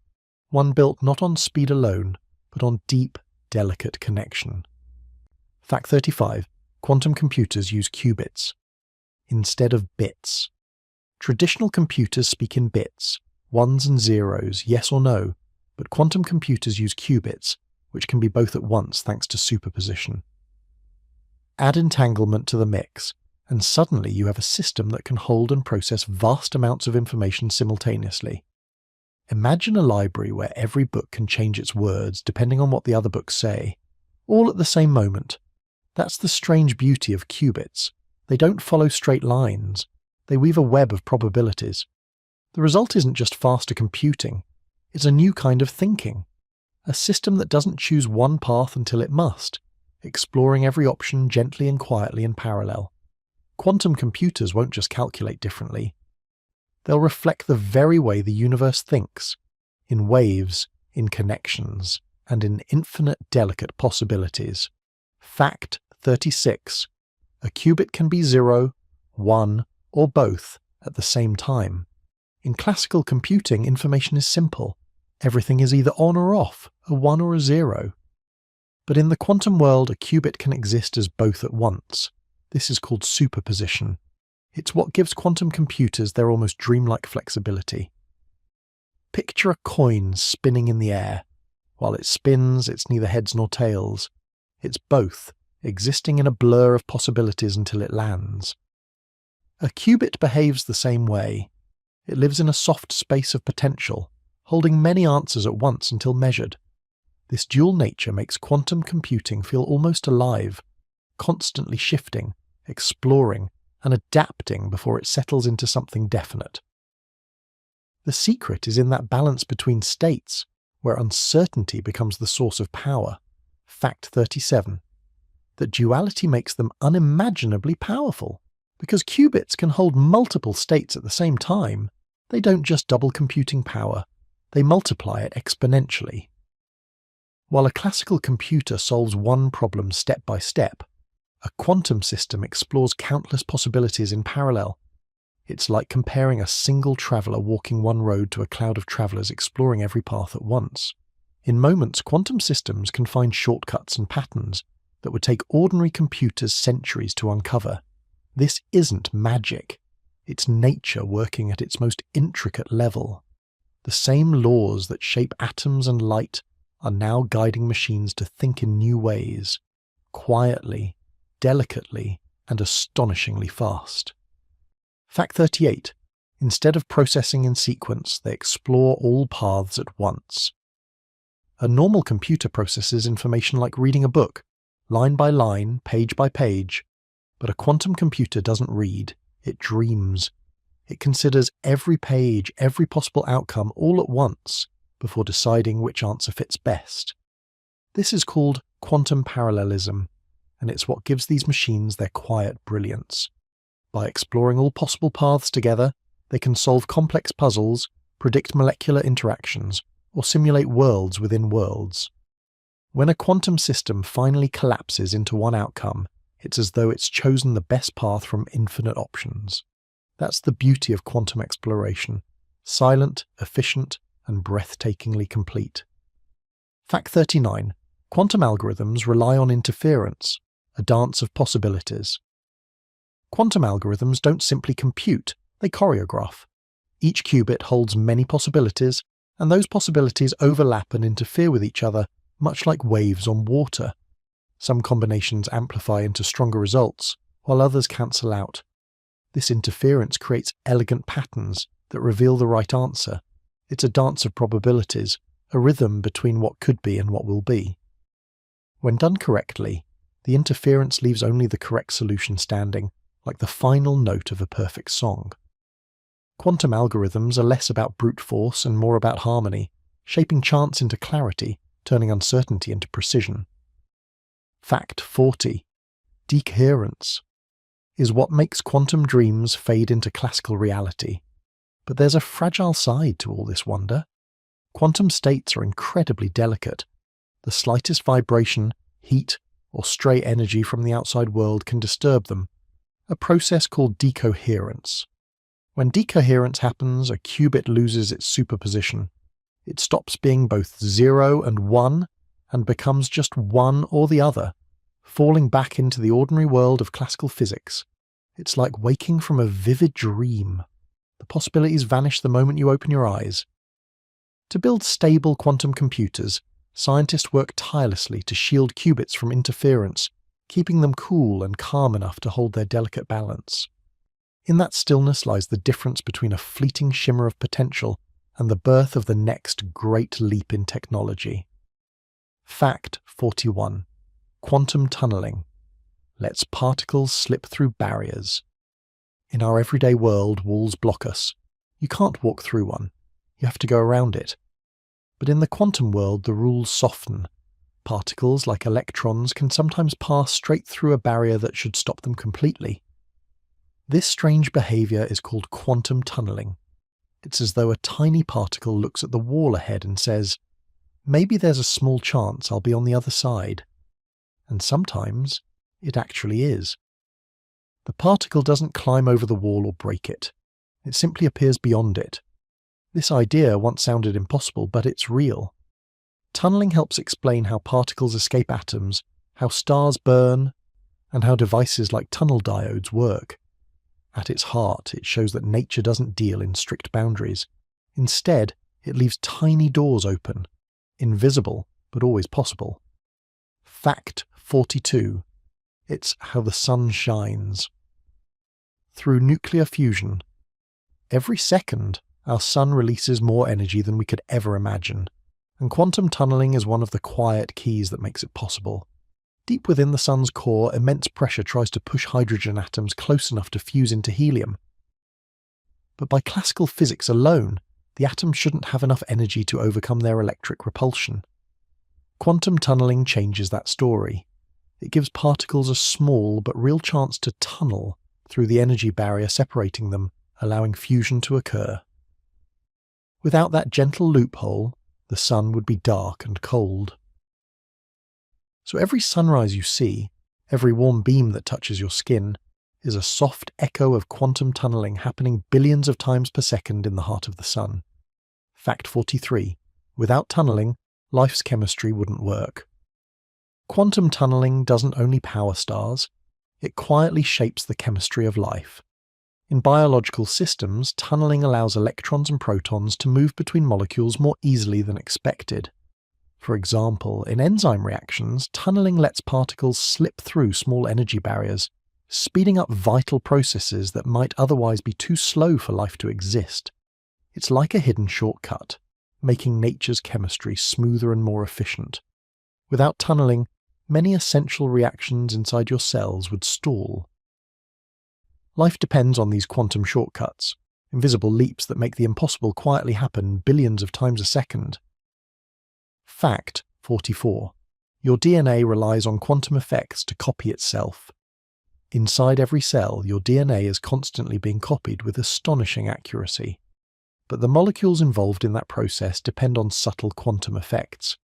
one built not on speed alone, but on deep, delicate connection. Fact 35. Quantum computers use qubits instead of bits. Traditional computers speak in bits, ones and zeros, yes or no, but quantum computers use qubits, which can be both at once thanks to superposition. Add entanglement to the mix, and suddenly you have a system that can hold and process vast amounts of information simultaneously. Imagine a library where every book can change its words depending on what the other books say, all at the same moment. That's the strange beauty of qubits. They don't follow straight lines. They weave a web of probabilities. The result isn't just faster computing. It's a new kind of thinking. A system that doesn't choose one path until it must, exploring every option gently and quietly in parallel. Quantum computers won't just calculate differently. They'll reflect the very way the universe thinks, in waves, in connections, and in infinite delicate possibilities. Fact 36. A qubit can be 0, 1, or both at the same time. In classical computing, information is simple. Everything is either on or off, a 1 or a 0. But in the quantum world, a qubit can exist as both at once. This is called superposition. It's what gives quantum computers their almost dreamlike flexibility. Picture a coin spinning in the air. While it spins, it's neither heads nor tails. It's both, existing in a blur of possibilities until it lands. A qubit behaves the same way. It lives in a soft space of potential, holding many answers at once until measured. This dual nature makes quantum computing feel almost alive, constantly shifting, exploring, and adapting before it settles into something definite. The secret is in that balance between states, where uncertainty becomes the source of power. Fact 37. That duality makes them unimaginably powerful. Because qubits can hold multiple states at the same time, they don't just double computing power, they multiply it exponentially. While a classical computer solves one problem step by step, a quantum system explores countless possibilities in parallel. It's like comparing a single traveller walking one road to a cloud of travellers exploring every path at once. In moments, quantum systems can find shortcuts and patterns that would take ordinary computers centuries to uncover. This isn't magic. It's nature working at its most intricate level. The same laws that shape atoms and light are now guiding machines to think in new ways, quietly, delicately, and astonishingly fast. Fact 38. Instead of processing in sequence, they explore all paths at once. A normal computer processes information like reading a book, line by line, page by page, but a quantum computer doesn't read, it dreams. It considers every page, every possible outcome all at once before deciding which answer fits best. This is called quantum parallelism, and it's what gives these machines their quiet brilliance. By exploring all possible paths together, they can solve complex puzzles, predict molecular interactions, or simulate worlds within worlds. When a quantum system finally collapses into one outcome, it's as though it's chosen the best path from infinite options. That's the beauty of quantum exploration: silent, efficient, and breathtakingly complete. Fact 39. Quantum algorithms rely on interference, a dance of possibilities. Quantum algorithms don't simply compute, they choreograph. Each qubit holds many possibilities, and those possibilities overlap and interfere with each other, much like waves on water. Some combinations amplify into stronger results, while others cancel out. This interference creates elegant patterns that reveal the right answer. It's a dance of probabilities, a rhythm between what could be and what will be. When done correctly, the interference leaves only the correct solution standing, like the final note of a perfect song. Quantum algorithms are less about brute force and more about harmony, shaping chance into clarity, turning uncertainty into precision. Fact 40. Decoherence is what makes quantum dreams fade into classical reality. But there's a fragile side to all this wonder. Quantum states are incredibly delicate. The slightest vibration, heat, or stray energy from the outside world can disturb them, a process called decoherence. When decoherence happens, a qubit loses its superposition. It stops being both 0 and 1 and becomes just one or the other, falling back into the ordinary world of classical physics. It's like waking from a vivid dream. The possibilities vanish the moment you open your eyes. To build stable quantum computers, scientists work tirelessly to shield qubits from interference, keeping them cool and calm enough to hold their delicate balance. In that stillness lies the difference between a fleeting shimmer of potential and the birth of the next great leap in technology. Fact 41. Quantum tunneling lets particles slip through barriers. In our everyday world, walls block us. You can't walk through one. You have to go around it. But in the quantum world, the rules soften. Particles, like electrons, can sometimes pass straight through a barrier that should stop them completely. This strange behavior is called quantum tunneling. It's as though a tiny particle looks at the wall ahead and says, maybe there's a small chance I'll be on the other side. And sometimes it actually is. The particle doesn't climb over the wall or break it. It simply appears beyond it. This idea once sounded impossible, but it's real. Tunneling helps explain how particles escape atoms, how stars burn, and how devices like tunnel diodes work. At its heart, it shows that nature doesn't deal in strict boundaries. Instead, it leaves tiny doors open, invisible but always possible. Fact 42. It's how the sun shines. Through nuclear fusion, every second our sun releases more energy than we could ever imagine, and quantum tunneling is one of the quiet keys that makes it possible. Deep within the sun's core, immense pressure tries to push hydrogen atoms close enough to fuse into helium. But by classical physics alone, the atoms shouldn't have enough energy to overcome their electric repulsion. Quantum tunneling changes that story. It gives particles a small but real chance to tunnel through the energy barrier separating them, allowing fusion to occur. Without that gentle loophole, the sun would be dark and cold. So every sunrise you see, every warm beam that touches your skin, is a soft echo of quantum tunneling happening billions of times per second in the heart of the sun. Fact 43. Without tunneling, life's chemistry wouldn't work. Quantum tunneling doesn't only power stars, it quietly shapes the chemistry of life. In biological systems, tunneling allows electrons and protons to move between molecules more easily than expected. For example, in enzyme reactions, tunneling lets particles slip through small energy barriers, speeding up vital processes that might otherwise be too slow for life to exist. It's like a hidden shortcut, making nature's chemistry smoother and more efficient. Without tunneling, many essential reactions inside your cells would stall. Life depends on these quantum shortcuts, invisible leaps that make the impossible quietly happen billions of times a second. Fact 44. Your DNA relies on quantum effects to copy itself. Inside every cell, your DNA is constantly being copied with astonishing accuracy. But the molecules involved in that process depend on subtle quantum effects.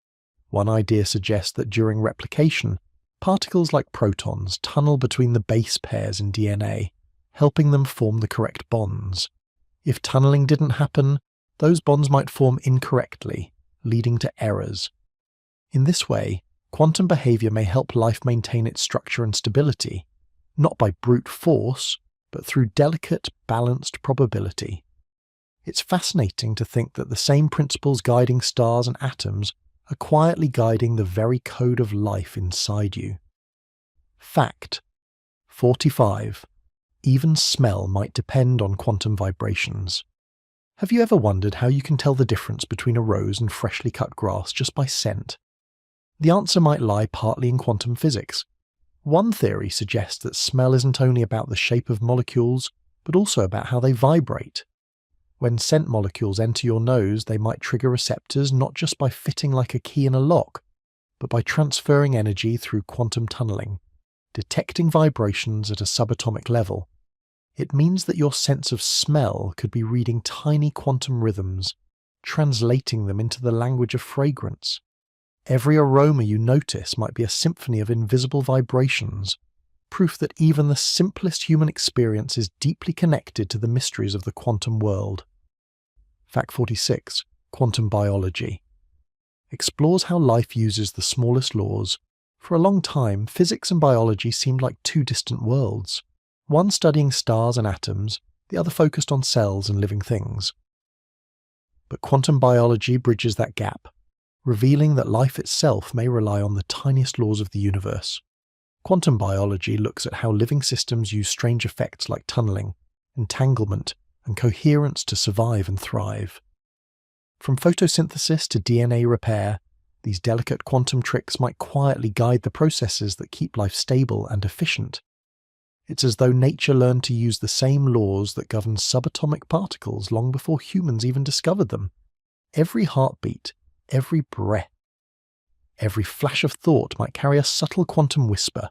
One idea suggests that during replication, particles like protons tunnel between the base pairs in DNA, helping them form the correct bonds. If tunneling didn't happen, those bonds might form incorrectly, leading to errors. In this way, quantum behavior may help life maintain its structure and stability, not by brute force, but through delicate, balanced probability. It's fascinating to think that the same principles guiding stars and atoms are quietly guiding the very code of life inside you. Fact 45. Even smell might depend on quantum vibrations. Have you ever wondered how you can tell the difference between a rose and freshly cut grass just by scent? The answer might lie partly in quantum physics. One theory suggests that smell isn't only about the shape of molecules, but also about how they vibrate. When scent molecules enter your nose, they might trigger receptors not just by fitting like a key in a lock, but by transferring energy through quantum tunneling, detecting vibrations at a subatomic level. It means that your sense of smell could be reading tiny quantum rhythms, translating them into the language of fragrance. Every aroma you notice might be a symphony of invisible vibrations, proof that even the simplest human experience is deeply connected to the mysteries of the quantum world. Fact 46. Quantum biology explores how life uses the smallest laws. For a long time, physics and biology seemed like two distant worlds, one studying stars and atoms, the other focused on cells and living things. But quantum biology bridges that gap, revealing that life itself may rely on the tiniest laws of the universe. Quantum biology looks at how living systems use strange effects like tunneling, entanglement, and coherence to survive and thrive. From photosynthesis to DNA repair, these delicate quantum tricks might quietly guide the processes that keep life stable and efficient. It's as though nature learned to use the same laws that govern subatomic particles long before humans even discovered them. Every heartbeat, every breath, every flash of thought might carry a subtle quantum whisper,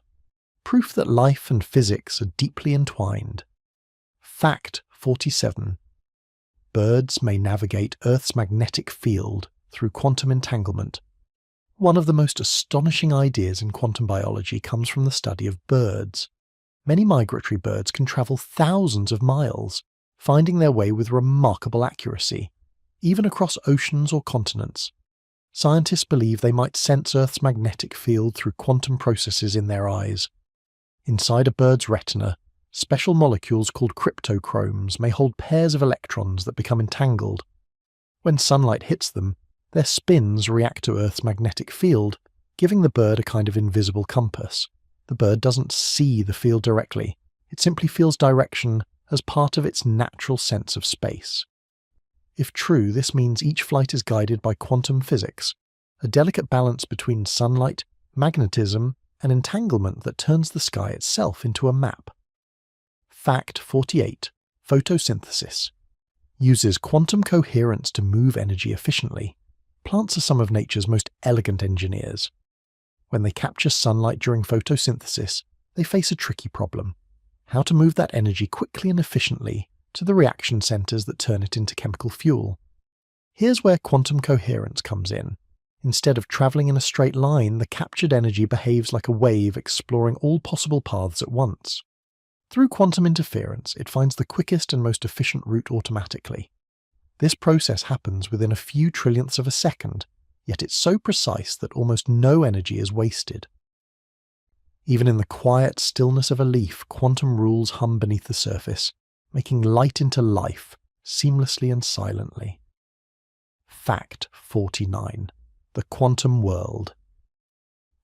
proof that life and physics are deeply entwined. Fact 47. Birds may navigate Earth's magnetic field through quantum entanglement. One of the most astonishing ideas in quantum biology comes from the study of birds. Many migratory birds can travel thousands of miles, finding their way with remarkable accuracy, even across oceans or continents. Scientists believe they might sense Earth's magnetic field through quantum processes in their eyes. Inside a bird's retina, special molecules called cryptochromes may hold pairs of electrons that become entangled. When sunlight hits them, their spins react to Earth's magnetic field, giving the bird a kind of invisible compass. The bird doesn't see the field directly, it simply feels direction as part of its natural sense of space. If true, this means each flight is guided by quantum physics, a delicate balance between sunlight, magnetism, and entanglement that turns the sky itself into a map. Fact 48. Photosynthesis uses quantum coherence to move energy efficiently. Plants are some of nature's most elegant engineers. When they capture sunlight during photosynthesis, they face a tricky problem: how to move that energy quickly and efficiently to the reaction centers that turn it into chemical fuel. Here's where quantum coherence comes in. Instead of traveling in a straight line, the captured energy behaves like a wave exploring all possible paths at once. Through quantum interference, it finds the quickest and most efficient route automatically. This process happens within a few trillionths of a second, yet it's so precise that almost no energy is wasted. Even in the quiet stillness of a leaf, quantum rules hum beneath the surface, making light into life, seamlessly and silently. Fact 49. The quantum world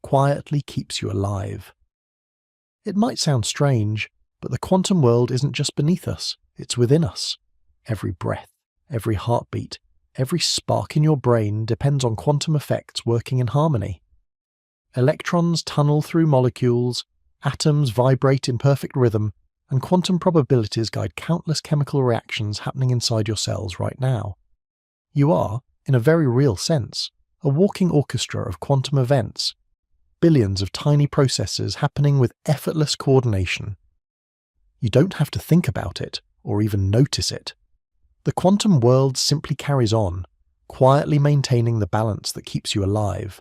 quietly keeps you alive. It might sound strange, but the quantum world isn't just beneath us, it's within us. Every breath, every heartbeat, every spark in your brain depends on quantum effects working in harmony. Electrons tunnel through molecules, atoms vibrate in perfect rhythm, and quantum probabilities guide countless chemical reactions happening inside your cells right now. You are, in a very real sense, a walking orchestra of quantum events, billions of tiny processes happening with effortless coordination. You don't have to think about it, or even notice it. The quantum world simply carries on, quietly maintaining the balance that keeps you alive.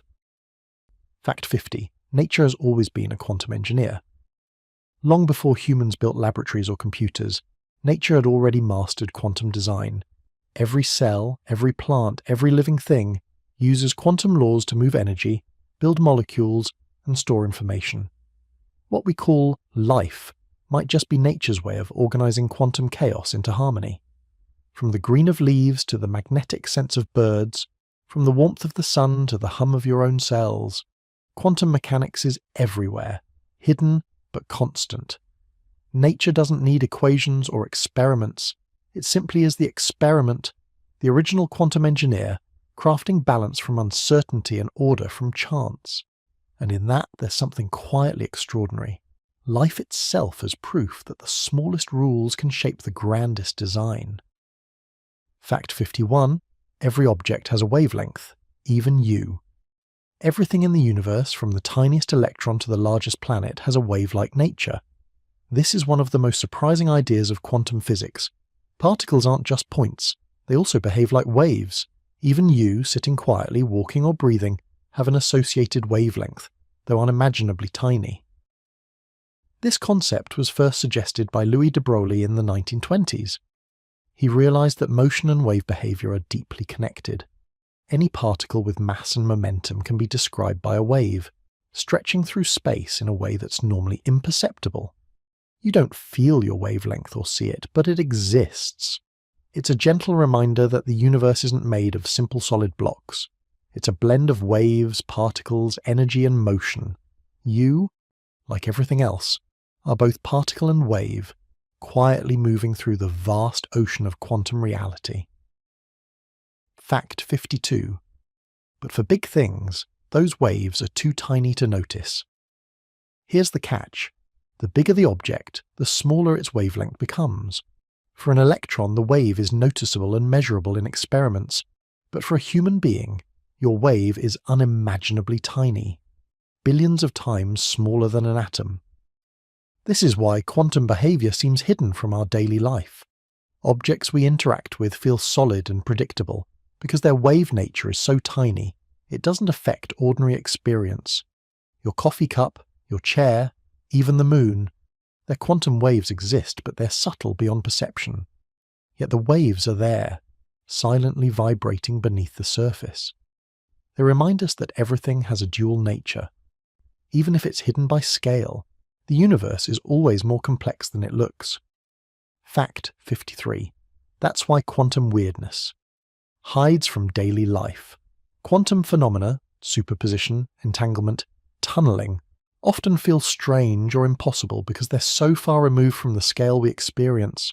Fact 50. Nature has always been a quantum engineer. Long before humans built laboratories or computers, nature had already mastered quantum design. Every cell, every plant, every living thing uses quantum laws to move energy, build molecules, and store information. What we call life might just be nature's way of organizing quantum chaos into harmony. From the green of leaves to the magnetic sense of birds, from the warmth of the sun to the hum of your own cells, quantum mechanics is everywhere, hidden but constant. Nature doesn't need equations or experiments. It simply is the experiment, the original quantum engineer, crafting balance from uncertainty and order from chance. And in that there's something quietly extraordinary. Life itself is proof that the smallest rules can shape the grandest design. Fact 51. Every object has a wavelength, even you. Everything in the universe, from the tiniest electron to the largest planet, has a wave-like nature. This is one of the most surprising ideas of quantum physics. Particles aren't just points, they also behave like waves. Even you, sitting quietly, walking or breathing, have an associated wavelength, though unimaginably tiny. This concept was first suggested by Louis de Broglie in the 1920s. He realized that motion and wave behavior are deeply connected. Any particle with mass and momentum can be described by a wave, stretching through space in a way that's normally imperceptible. You don't feel your wavelength or see it, but it exists. It's a gentle reminder that the universe isn't made of simple solid blocks. It's a blend of waves, particles, energy and motion. You, like everything else, are both particle and wave, quietly moving through the vast ocean of quantum reality. Fact 52. But for big things, those waves are too tiny to notice. Here's the catch. The bigger the object, the smaller its wavelength becomes. For an electron, the wave is noticeable and measurable in experiments, but for a human being, your wave is unimaginably tiny, billions of times smaller than an atom. This is why quantum behavior seems hidden from our daily life. Objects we interact with feel solid and predictable, because their wave nature is so tiny, it doesn't affect ordinary experience. Your coffee cup, your chair, even the moon, their quantum waves exist, but they're subtle beyond perception. Yet the waves are there, silently vibrating beneath the surface. They remind us that everything has a dual nature. Even if it's hidden by scale, the universe is always more complex than it looks. Fact 53. That's why quantum weirdness hides from daily life. Quantum phenomena, superposition, entanglement, tunneling, often feel strange or impossible because they're so far removed from the scale we experience.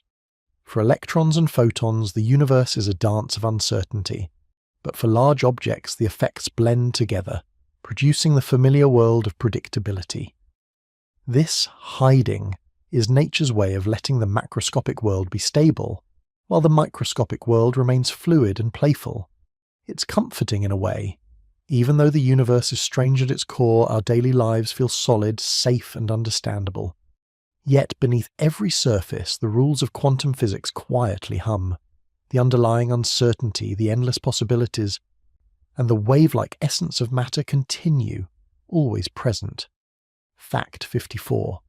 For electrons and photons, the universe is a dance of uncertainty, but for large objects the effects blend together, producing the familiar world of predictability. This hiding is nature's way of letting the macroscopic world be stable, while the microscopic world remains fluid and playful. It's comforting in a way. Even though the universe is strange at its core, our daily lives feel solid, safe and understandable. Yet beneath every surface, the rules of quantum physics quietly hum. The underlying uncertainty, the endless possibilities, and the wave-like essence of matter continue, always present. Fact 54.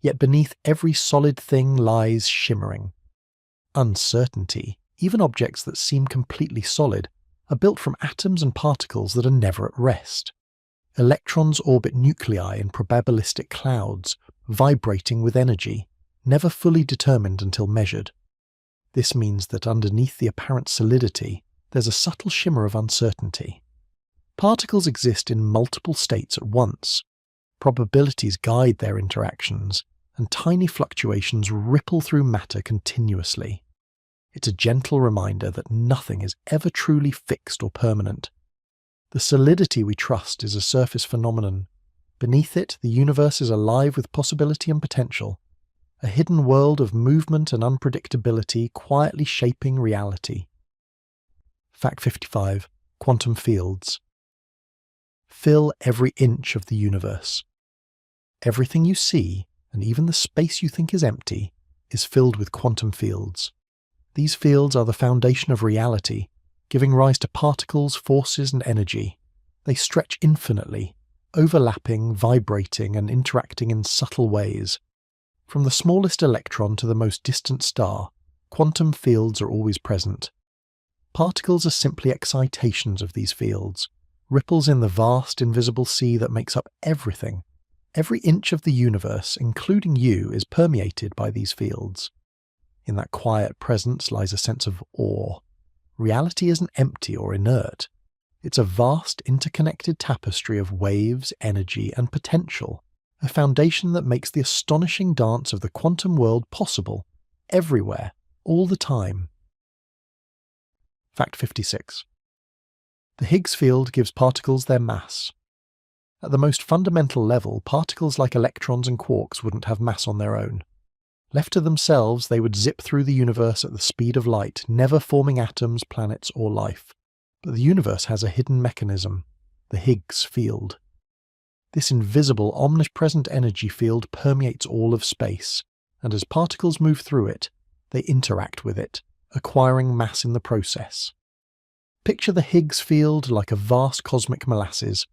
Yet beneath every solid thing lies shimmering uncertainty. Even objects that seem completely solid are built from atoms and particles that are never at rest. Electrons orbit nuclei in probabilistic clouds, vibrating with energy, never fully determined until measured. This means that underneath the apparent solidity, there's a subtle shimmer of uncertainty. Particles exist in multiple states at once. Probabilities guide their interactions, and tiny fluctuations ripple through matter continuously. It's a gentle reminder that nothing is ever truly fixed or permanent. The solidity we trust is a surface phenomenon. Beneath it, the universe is alive with possibility and potential, a hidden world of movement and unpredictability quietly shaping reality. Fact 55. Quantum fields. Fill every inch of the universe. Everything you see, and even the space you think is empty, is filled with quantum fields. These fields are the foundation of reality, giving rise to particles, forces, and energy. They stretch infinitely, overlapping, vibrating, and interacting in subtle ways. From the smallest electron to the most distant star, quantum fields are always present. Particles are simply excitations of these fields, ripples in the vast, invisible sea that makes up everything. Every inch of the universe, including you, is permeated by these fields. In that quiet presence lies a sense of awe. Reality isn't empty or inert. It's a vast, interconnected tapestry of waves, energy, and potential, a foundation that makes the astonishing dance of the quantum world possible, everywhere, all the time. Fact 56. The Higgs field gives particles their mass. At the most fundamental level, particles like electrons and quarks wouldn't have mass on their own. Left to themselves, they would zip through the universe at the speed of light, never forming atoms, planets, or life. But the universe has a hidden mechanism, the Higgs field. This invisible, omnipresent energy field permeates all of space, and as particles move through it, they interact with it, acquiring mass in the process. Picture the Higgs field like a vast cosmic molasses,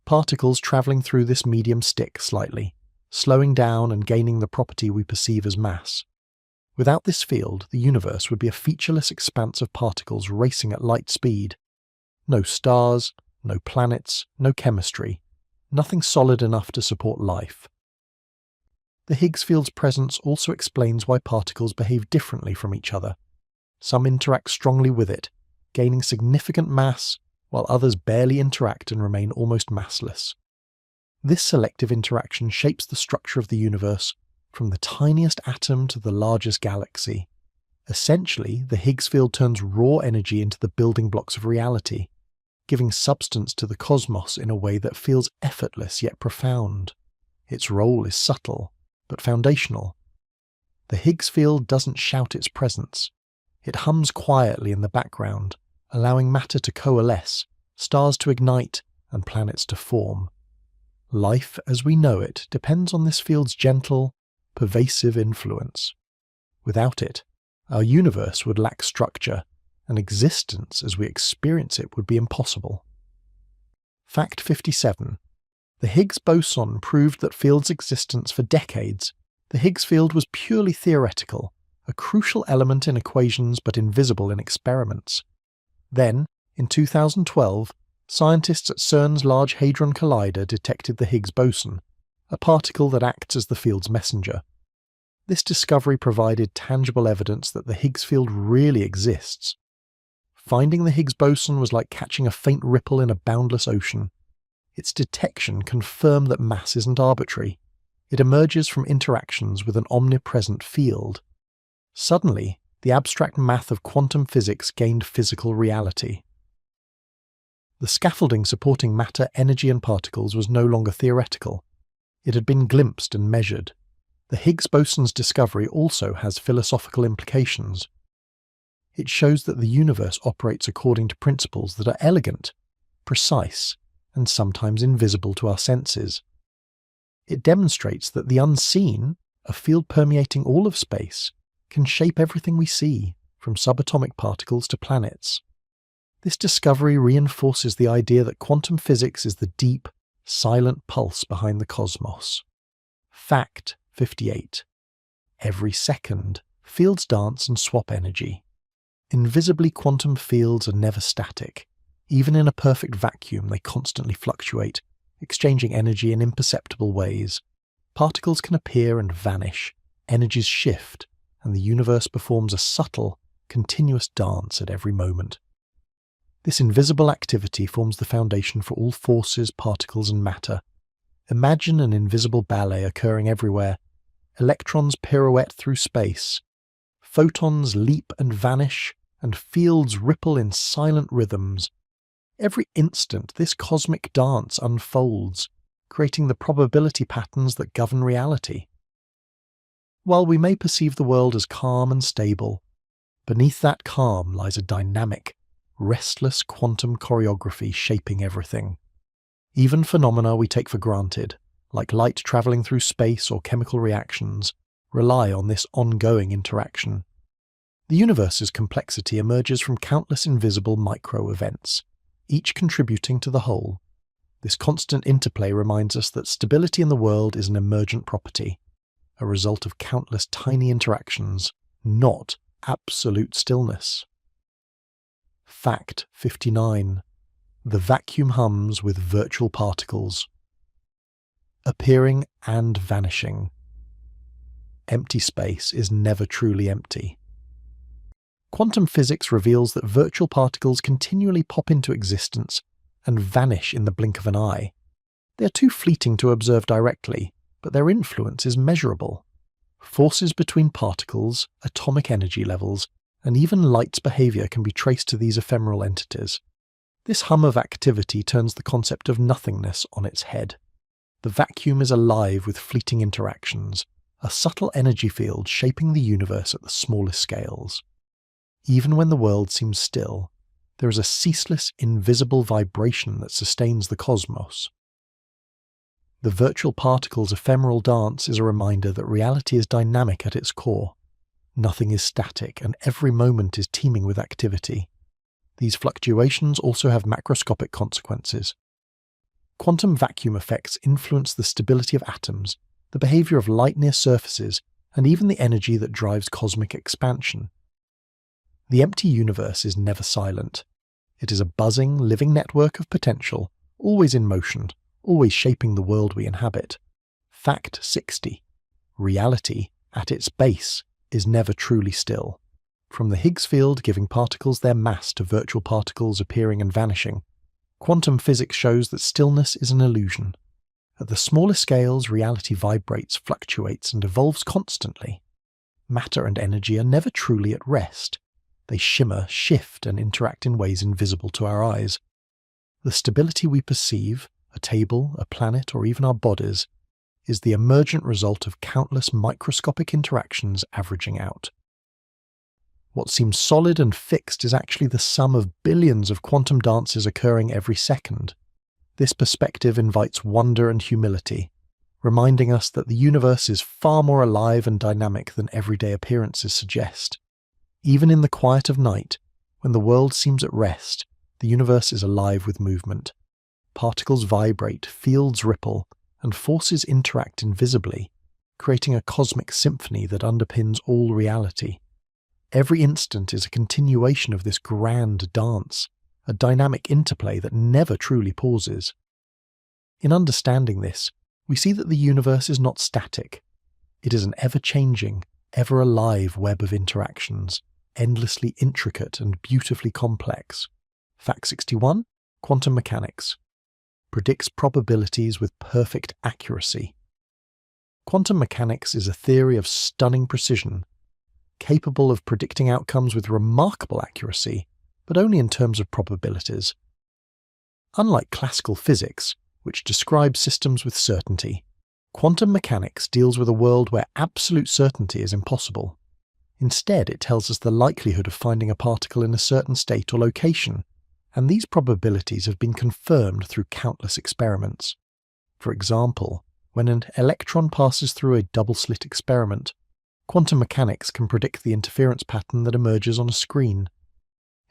particles travelling through this medium stick slightly, slowing down and gaining the property we perceive as mass. Without this field, the universe would be a featureless expanse of particles racing at light speed. No stars, no planets, no chemistry, nothing solid enough to support life. The Higgs field's presence also explains why particles behave differently from each other. Some interact strongly with it, gaining significant mass, while others barely interact and remain almost massless. This selective interaction shapes the structure of the universe, from the tiniest atom to the largest galaxy. Essentially, the Higgs field turns raw energy into the building blocks of reality, giving substance to the cosmos in a way that feels effortless yet profound. Its role is subtle, but foundational. The Higgs field doesn't shout its presence. It hums quietly in the background, allowing matter to coalesce, stars to ignite, and planets to form. Life as we know it depends on this field's gentle, pervasive influence. Without it, our universe would lack structure, and existence as we experience it would be impossible. Fact 57. The Higgs boson proved that fields' existence for decades. The Higgs field was purely theoretical, a crucial element in equations but invisible in experiments. Then, in 2012, scientists at CERN's Large Hadron Collider detected the Higgs boson, a particle that acts as the field's messenger. This discovery provided tangible evidence that the Higgs field really exists. Finding the Higgs boson was like catching a faint ripple in a boundless ocean. Its detection confirmed that mass isn't arbitrary. It emerges from interactions with an omnipresent field. Suddenly, the abstract math of quantum physics gained physical reality. The scaffolding supporting matter, energy, and particles was no longer theoretical. It had been glimpsed and measured. The Higgs boson's discovery also has philosophical implications. It shows that the universe operates according to principles that are elegant, precise, and sometimes invisible to our senses. It demonstrates that the unseen, a field permeating all of space, can shape everything we see, from subatomic particles to planets. This discovery reinforces the idea that quantum physics is the deep, silent pulse behind the cosmos. Fact 58. Every second, fields dance and swap energy. Invisibly, quantum fields are never static. Even in a perfect vacuum, they constantly fluctuate, exchanging energy in imperceptible ways. Particles can appear and vanish, energies shift, and the universe performs a subtle, continuous dance at every moment. This invisible activity forms the foundation for all forces, particles, and matter. Imagine an invisible ballet occurring everywhere. Electrons pirouette through space. Photons leap and vanish, and fields ripple in silent rhythms. Every instant, this cosmic dance unfolds, creating the probability patterns that govern reality. While we may perceive the world as calm and stable, beneath that calm lies a dynamic, restless quantum choreography shaping everything. Even phenomena we take for granted, like light travelling through space or chemical reactions, rely on this ongoing interaction. The universe's complexity emerges from countless invisible micro-events, each contributing to the whole. This constant interplay reminds us that stability in the world is an emergent property, a result of countless tiny interactions, not absolute stillness. Fact 59. The vacuum hums with virtual particles. Appearing and vanishing. Empty space is never truly empty. Quantum physics reveals that virtual particles continually pop into existence and vanish in the blink of an eye. They are too fleeting to observe directly, but their influence is measurable. Forces between particles, atomic energy levels, and even light's behavior can be traced to these ephemeral entities. This hum of activity turns the concept of nothingness on its head. The vacuum is alive with fleeting interactions, a subtle energy field shaping the universe at the smallest scales. Even when the world seems still, there is a ceaseless, invisible vibration that sustains the cosmos. The virtual particle's ephemeral dance is a reminder that reality is dynamic at its core. Nothing is static, and every moment is teeming with activity. These fluctuations also have macroscopic consequences. Quantum vacuum effects influence the stability of atoms, the behavior of light near surfaces, and even the energy that drives cosmic expansion. The empty universe is never silent. It is a buzzing, living network of potential, always in motion, always shaping the world we inhabit. Fact 60. Reality, at its base, is never truly still. From the Higgs field giving particles their mass to virtual particles appearing and vanishing, quantum physics shows that stillness is an illusion. At the smallest scales, reality vibrates, fluctuates, and evolves constantly. Matter and energy are never truly at rest. They shimmer, shift, and interact in ways invisible to our eyes. The stability we perceive, a table, a planet, or even our bodies, is the emergent result of countless microscopic interactions averaging out. What seems solid and fixed is actually the sum of billions of quantum dances occurring every second. This perspective invites wonder and humility, reminding us that the universe is far more alive and dynamic than everyday appearances suggest. Even in the quiet of night, when the world seems at rest, the universe is alive with movement. Particles vibrate, fields ripple, and forces interact invisibly, creating a cosmic symphony that underpins all reality. Every instant is a continuation of this grand dance, a dynamic interplay that never truly pauses. In understanding this, we see that the universe is not static. It is an ever-changing, ever-alive web of interactions, endlessly intricate and beautifully complex. Fact 61. Quantum mechanics predicts probabilities with perfect accuracy. Quantum mechanics is a theory of stunning precision, capable of predicting outcomes with remarkable accuracy, but only in terms of probabilities. Unlike classical physics, which describes systems with certainty, quantum mechanics deals with a world where absolute certainty is impossible. Instead, it tells us the likelihood of finding a particle in a certain state or location, and these probabilities have been confirmed through countless experiments. For example, when an electron passes through a double-slit experiment, quantum mechanics can predict the interference pattern that emerges on a screen.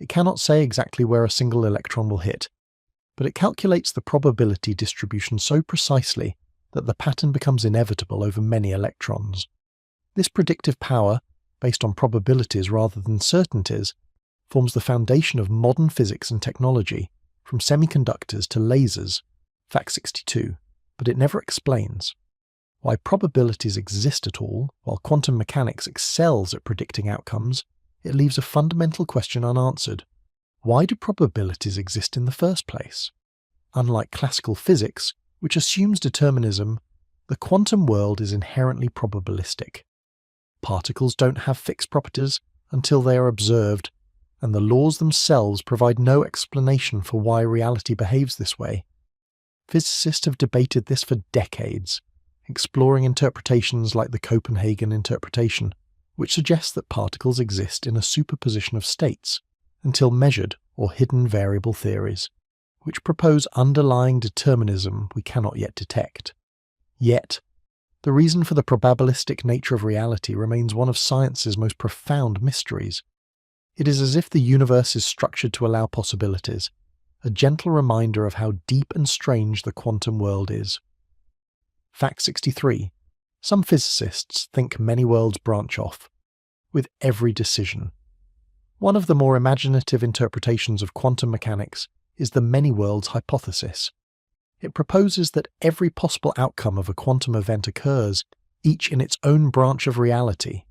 It cannot say exactly where a single electron will hit, but it calculates the probability distribution so precisely that the pattern becomes inevitable over many electrons. This predictive power, based on probabilities rather than certainties, forms the foundation of modern physics and technology, from semiconductors to lasers, fact 62, but it never explains why probabilities exist at all. While quantum mechanics excels at predicting outcomes, it leaves a fundamental question unanswered. Why do probabilities exist in the first place? Unlike classical physics, which assumes determinism, the quantum world is inherently probabilistic. Particles don't have fixed properties until they are observed, and the laws themselves provide no explanation for why reality behaves this way. Physicists have debated this for decades, exploring interpretations like the Copenhagen interpretation, which suggests that particles exist in a superposition of states, until measured or hidden variable theories, which propose underlying determinism we cannot yet detect. Yet, the reason for the probabilistic nature of reality remains one of science's most profound mysteries. It is as if the universe is structured to allow possibilities, a gentle reminder of how deep and strange the quantum world is. Fact 63. Some physicists think many worlds branch off, with every decision. One of the more imaginative interpretations of quantum mechanics is the many worlds hypothesis. It proposes that every possible outcome of a quantum event occurs, each in its own branch of reality.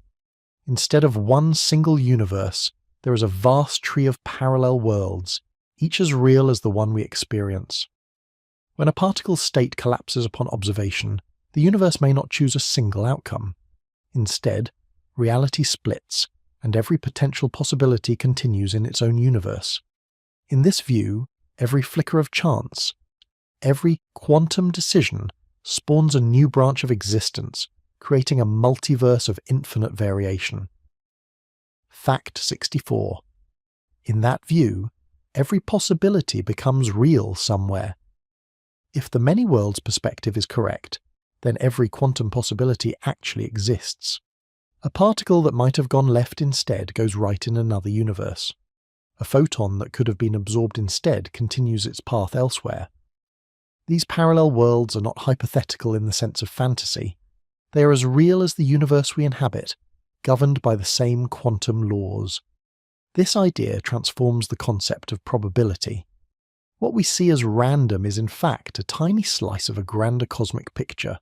Instead of one single universe, there is a vast tree of parallel worlds, each as real as the one we experience. When a particle's state collapses upon observation, the universe may not choose a single outcome. Instead, reality splits, and every potential possibility continues in its own universe. In this view, every flicker of chance, every quantum decision spawns a new branch of existence, creating a multiverse of infinite variation. Fact 64. In that view, every possibility becomes real somewhere. If the many worlds perspective is correct, then every quantum possibility actually exists. A particle that might have gone left instead goes right in another universe. A photon that could have been absorbed instead continues its path elsewhere. These parallel worlds are not hypothetical in the sense of fantasy. They are as real as the universe we inhabit, governed by the same quantum laws. This idea transforms the concept of probability. What we see as random is in fact a tiny slice of a grander cosmic picture.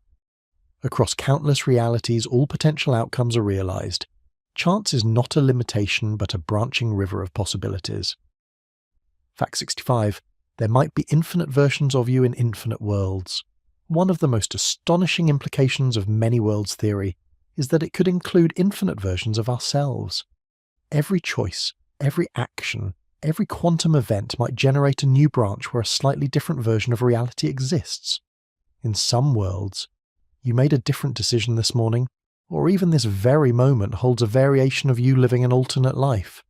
Across countless realities, all potential outcomes are realized. Chance is not a limitation but a branching river of possibilities. Fact 65. There might be infinite versions of you in infinite worlds. One of the most astonishing implications of many worlds theory is that it could include infinite versions of ourselves. Every choice, every action, every quantum event might generate a new branch where a slightly different version of reality exists. In some worlds, you made a different decision this morning, or even this very moment holds a variation of you living an alternate life.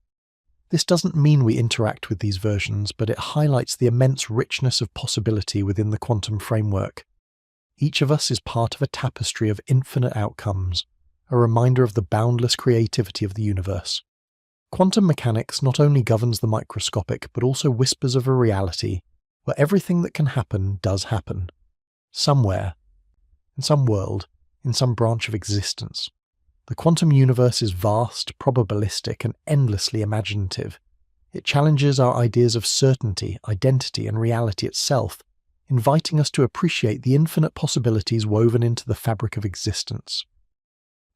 This doesn't mean we interact with these versions, but it highlights the immense richness of possibility within the quantum framework. Each of us is part of a tapestry of infinite outcomes, a reminder of the boundless creativity of the universe. Quantum mechanics not only governs the microscopic, but also whispers of a reality where everything that can happen does happen. Somewhere, in some world, in some branch of existence. The quantum universe is vast, probabilistic, and endlessly imaginative. It challenges our ideas of certainty, identity, and reality itself, inviting us to appreciate the infinite possibilities woven into the fabric of existence.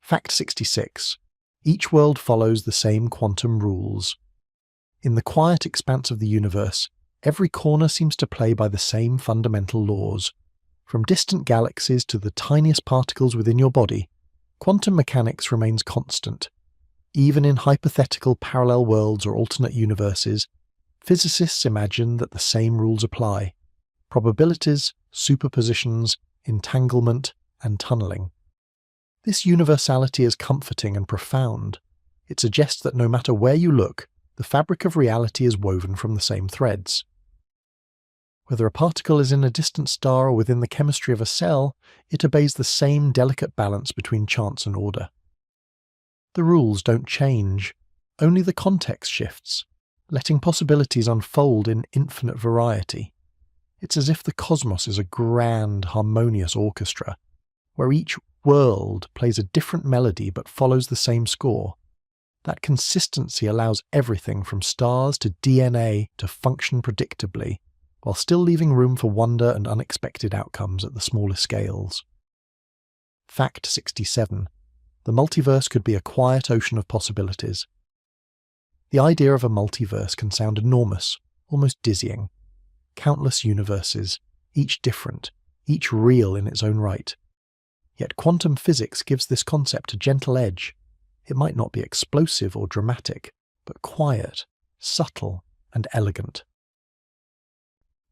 Fact 66. Each world follows the same quantum rules. In the quiet expanse of the universe, every corner seems to play by the same fundamental laws. From distant galaxies to the tiniest particles within your body, quantum mechanics remains constant. Even in hypothetical parallel worlds or alternate universes, physicists imagine that the same rules apply. Probabilities, superpositions, entanglement, and tunneling. This universality is comforting and profound. It suggests that no matter where you look, the fabric of reality is woven from the same threads. Whether a particle is in a distant star or within the chemistry of a cell, it obeys the same delicate balance between chance and order. The rules don't change, only the context shifts, letting possibilities unfold in infinite variety. It's as if the cosmos is a grand, harmonious orchestra, where each world plays a different melody but follows the same score. That consistency allows everything from stars to DNA to function predictably, while still leaving room for wonder and unexpected outcomes at the smaller scales. Fact 67. The multiverse could be a quiet ocean of possibilities. The idea of a multiverse can sound enormous, almost dizzying. Countless universes, each different, each real in its own right. Yet quantum physics gives this concept a gentle edge. It might not be explosive or dramatic, but quiet, subtle, and elegant.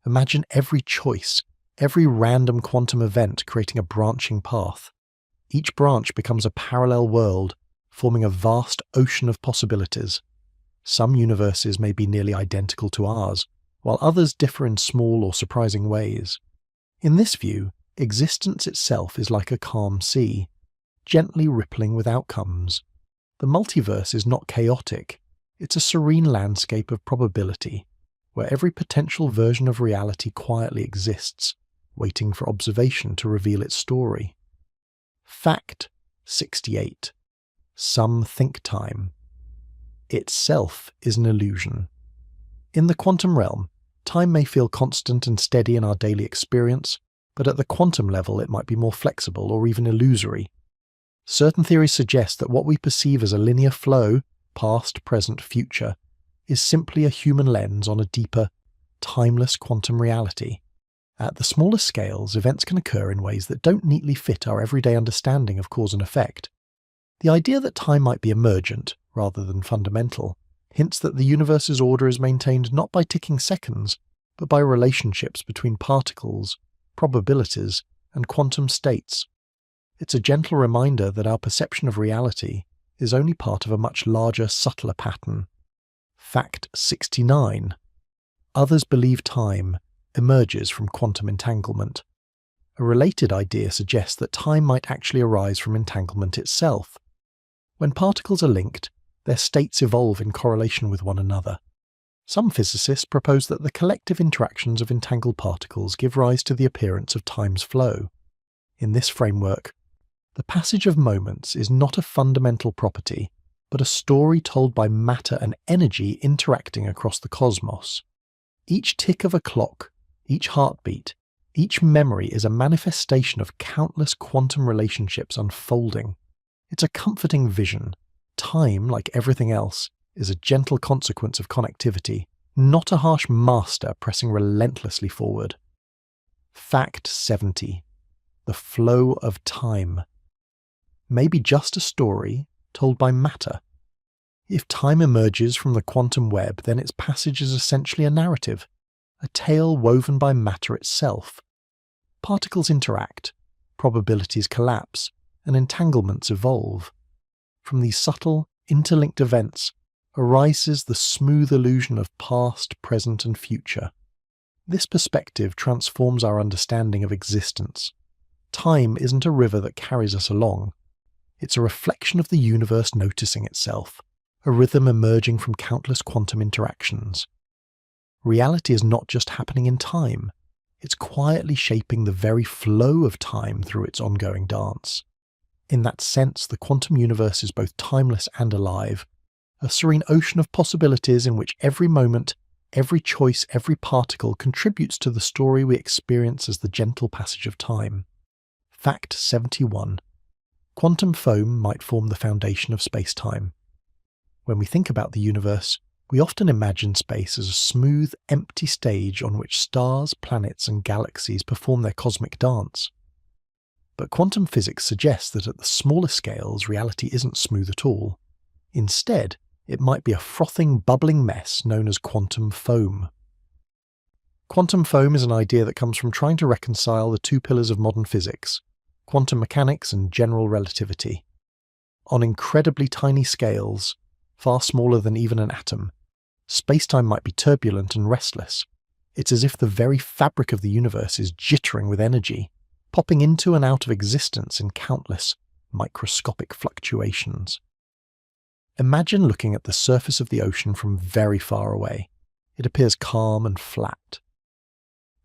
Imagine every choice, every random quantum event creating a branching path. Each branch becomes a parallel world, forming a vast ocean of possibilities. Some universes may be nearly identical to ours, while others differ in small or surprising ways. In this view, existence itself is like a calm sea, gently rippling with outcomes. The multiverse is not chaotic, it's a serene landscape of probability, where every potential version of reality quietly exists, waiting for observation to reveal its story. Fact 68. Some think time itself is an illusion. In the quantum realm, time may feel constant and steady in our daily experience, but at the quantum level it might be more flexible or even illusory. Certain theories suggest that what we perceive as a linear flow, past, present, future, is simply a human lens on a deeper, timeless quantum reality. At the smaller scales, events can occur in ways that don't neatly fit our everyday understanding of cause and effect. The idea that time might be emergent, rather than fundamental, hints that the universe's order is maintained not by ticking seconds, but by relationships between particles, probabilities, and quantum states. It's a gentle reminder that our perception of reality is only part of a much larger, subtler pattern. Fact 69. Others believe time emerges from quantum entanglement. A related idea suggests that time might actually arise from entanglement itself. When particles are linked, their states evolve in correlation with one another. Some physicists propose that the collective interactions of entangled particles give rise to the appearance of time's flow. In this framework, the passage of moments is not a fundamental property, but a story told by matter and energy interacting across the cosmos. Each tick of a clock, each heartbeat, each memory is a manifestation of countless quantum relationships unfolding. It's a comforting vision. Time, like everything else, is a gentle consequence of connectivity, not a harsh master pressing relentlessly forward. Fact 70. The flow of time may be just a story told by matter. If time emerges from the quantum web, then its passage is essentially a narrative, a tale woven by matter itself. Particles interact, probabilities collapse, and entanglements evolve. From these subtle, interlinked events arises the smooth illusion of past, present, and future. This perspective transforms our understanding of existence. Time isn't a river that carries us along. It's a reflection of the universe noticing itself, a rhythm emerging from countless quantum interactions. Reality is not just happening in time, it's quietly shaping the very flow of time through its ongoing dance. In that sense, the quantum universe is both timeless and alive, a serene ocean of possibilities in which every moment, every choice, every particle contributes to the story we experience as the gentle passage of time. Fact 71. Quantum foam might form the foundation of space-time. When we think about the universe, we often imagine space as a smooth, empty stage on which stars, planets, and galaxies perform their cosmic dance. But quantum physics suggests that at the smaller scales, reality isn't smooth at all. Instead, it might be a frothing, bubbling mess known as quantum foam. Quantum foam is an idea that comes from trying to reconcile the two pillars of modern physics, quantum mechanics and general relativity. On incredibly tiny scales, far smaller than even an atom, space-time might be turbulent and restless. It's as if the very fabric of the universe is jittering with energy, popping into and out of existence in countless, microscopic fluctuations. Imagine looking at the surface of the ocean from very far away. It appears calm and flat.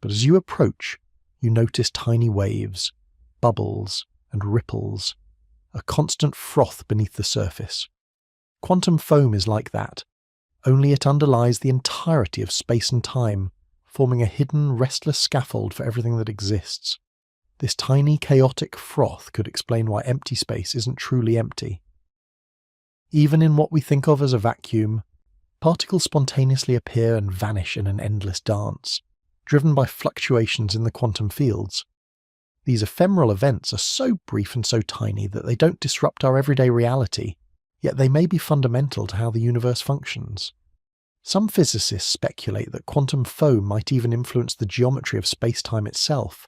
But as you approach, you notice tiny waves, bubbles, and ripples, a constant froth beneath the surface. Quantum foam is like that, only it underlies the entirety of space and time, forming a hidden, restless scaffold for everything that exists. This tiny, chaotic froth could explain why empty space isn't truly empty. Even in what we think of as a vacuum, particles spontaneously appear and vanish in an endless dance, driven by fluctuations in the quantum fields. These ephemeral events are so brief and so tiny that they don't disrupt our everyday reality, yet they may be fundamental to how the universe functions. Some physicists speculate that quantum foam might even influence the geometry of space-time itself,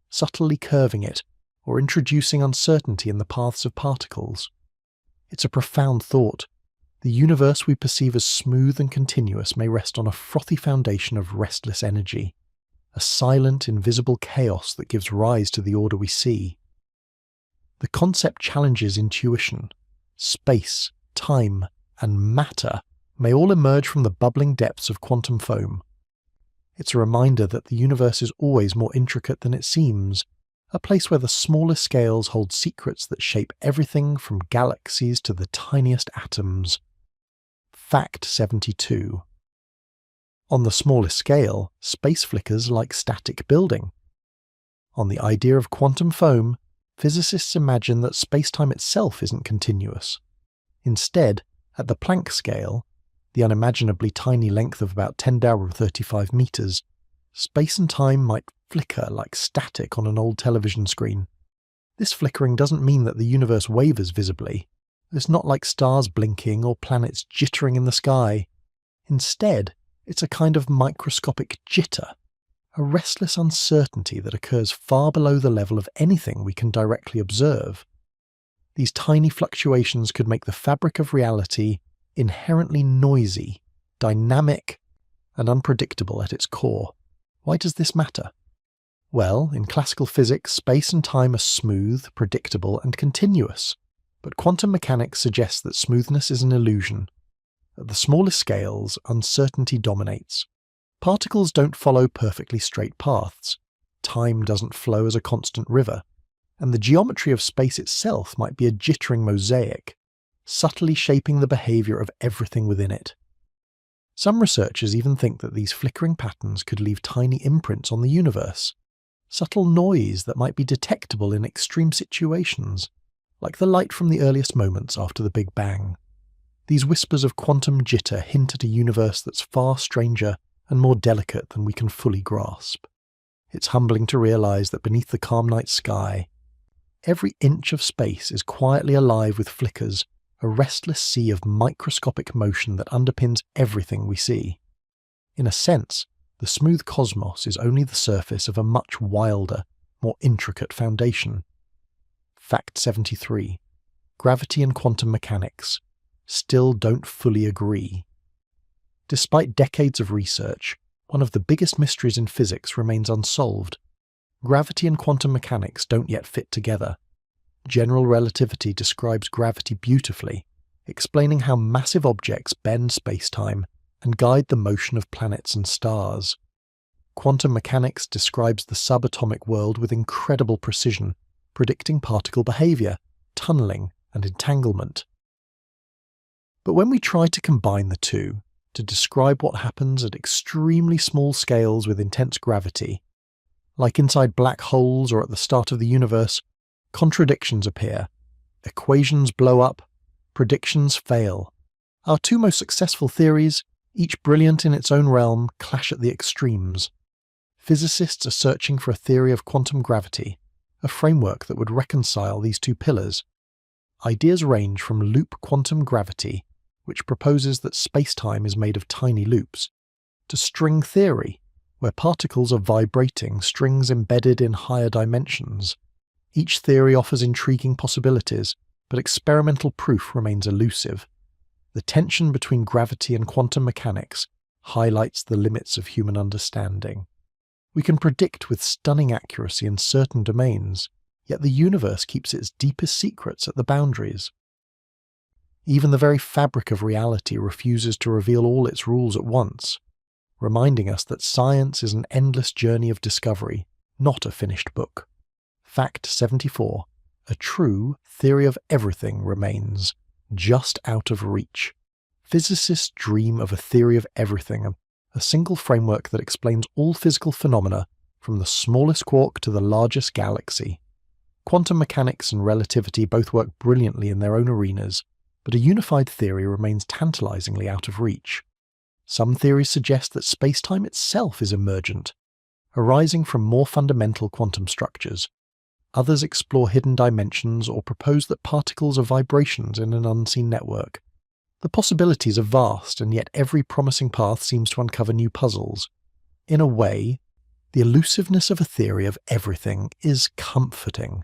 subtly curving it or introducing uncertainty in the paths of particles. It's a profound thought. The universe we perceive as smooth and continuous may rest on a frothy foundation of restless energy, a silent, invisible chaos that gives rise to the order we see. The concept challenges intuition. Space, time, and matter may all emerge from the bubbling depths of quantum foam. It's a reminder that the universe is always more intricate than it seems, a place where the smallest scales hold secrets that shape everything from galaxies to the tiniest atoms. Fact 72. On the smallest scale, space flickers like static building. On the idea of quantum foam, physicists imagine that space-time itself isn't continuous. Instead, at the Planck scale, the unimaginably tiny length of about 10⁻35 meters, space and time might flicker like static on an old television screen. This flickering doesn't mean that the universe wavers visibly. It's not like stars blinking or planets jittering in the sky. Instead, it's a kind of microscopic jitter, a restless uncertainty that occurs far below the level of anything we can directly observe. These tiny fluctuations could make the fabric of reality inherently noisy, dynamic, and unpredictable at its core. Why does this matter? Well, in classical physics, space and time are smooth, predictable, and continuous, but quantum mechanics suggests that smoothness is an illusion. At the smallest scales, uncertainty dominates. Particles don't follow perfectly straight paths. Time doesn't flow as a constant river. And the geometry of space itself might be a jittering mosaic, subtly shaping the behavior of everything within it. Some researchers even think that these flickering patterns could leave tiny imprints on the universe, subtle noise that might be detectable in extreme situations, like the light from the earliest moments after the Big Bang. These whispers of quantum jitter hint at a universe that's far stranger and more delicate than we can fully grasp. It's humbling to realize that beneath the calm night sky, every inch of space is quietly alive with flickers, a restless sea of microscopic motion that underpins everything we see. In a sense, the smooth cosmos is only the surface of a much wilder, more intricate foundation. Fact 73. Gravity and quantum mechanics still don't fully agree. Despite decades of research, one of the biggest mysteries in physics remains unsolved. Gravity and quantum mechanics don't yet fit together. General relativity describes gravity beautifully, explaining how massive objects bend space-time and guide the motion of planets and stars. Quantum mechanics describes the subatomic world with incredible precision, predicting particle behavior, tunneling, and entanglement. But when we try to combine the two, to describe what happens at extremely small scales with intense gravity, like inside black holes or at the start of the universe, contradictions appear, equations blow up, predictions fail. Our two most successful theories, each brilliant in its own realm, clash at the extremes. Physicists are searching for a theory of quantum gravity, a framework that would reconcile these two pillars. Ideas range from loop quantum gravity, which proposes that space-time is made of tiny loops, to string theory, where particles are vibrating strings embedded in higher dimensions. Each theory offers intriguing possibilities, but experimental proof remains elusive. The tension between gravity and quantum mechanics highlights the limits of human understanding. We can predict with stunning accuracy in certain domains, yet the universe keeps its deepest secrets at the boundaries. Even the very fabric of reality refuses to reveal all its rules at once, reminding us that science is an endless journey of discovery, not a finished book. Fact 74. A true theory of everything remains just out of reach. Physicists dream of a theory of everything, a single framework that explains all physical phenomena from the smallest quark to the largest galaxy. Quantum mechanics and relativity both work brilliantly in their own arenas, but a unified theory remains tantalizingly out of reach. Some theories suggest that space-time itself is emergent, arising from more fundamental quantum structures. Others explore hidden dimensions or propose that particles are vibrations in an unseen network. The possibilities are vast, and yet every promising path seems to uncover new puzzles. In a way, the elusiveness of a theory of everything is comforting.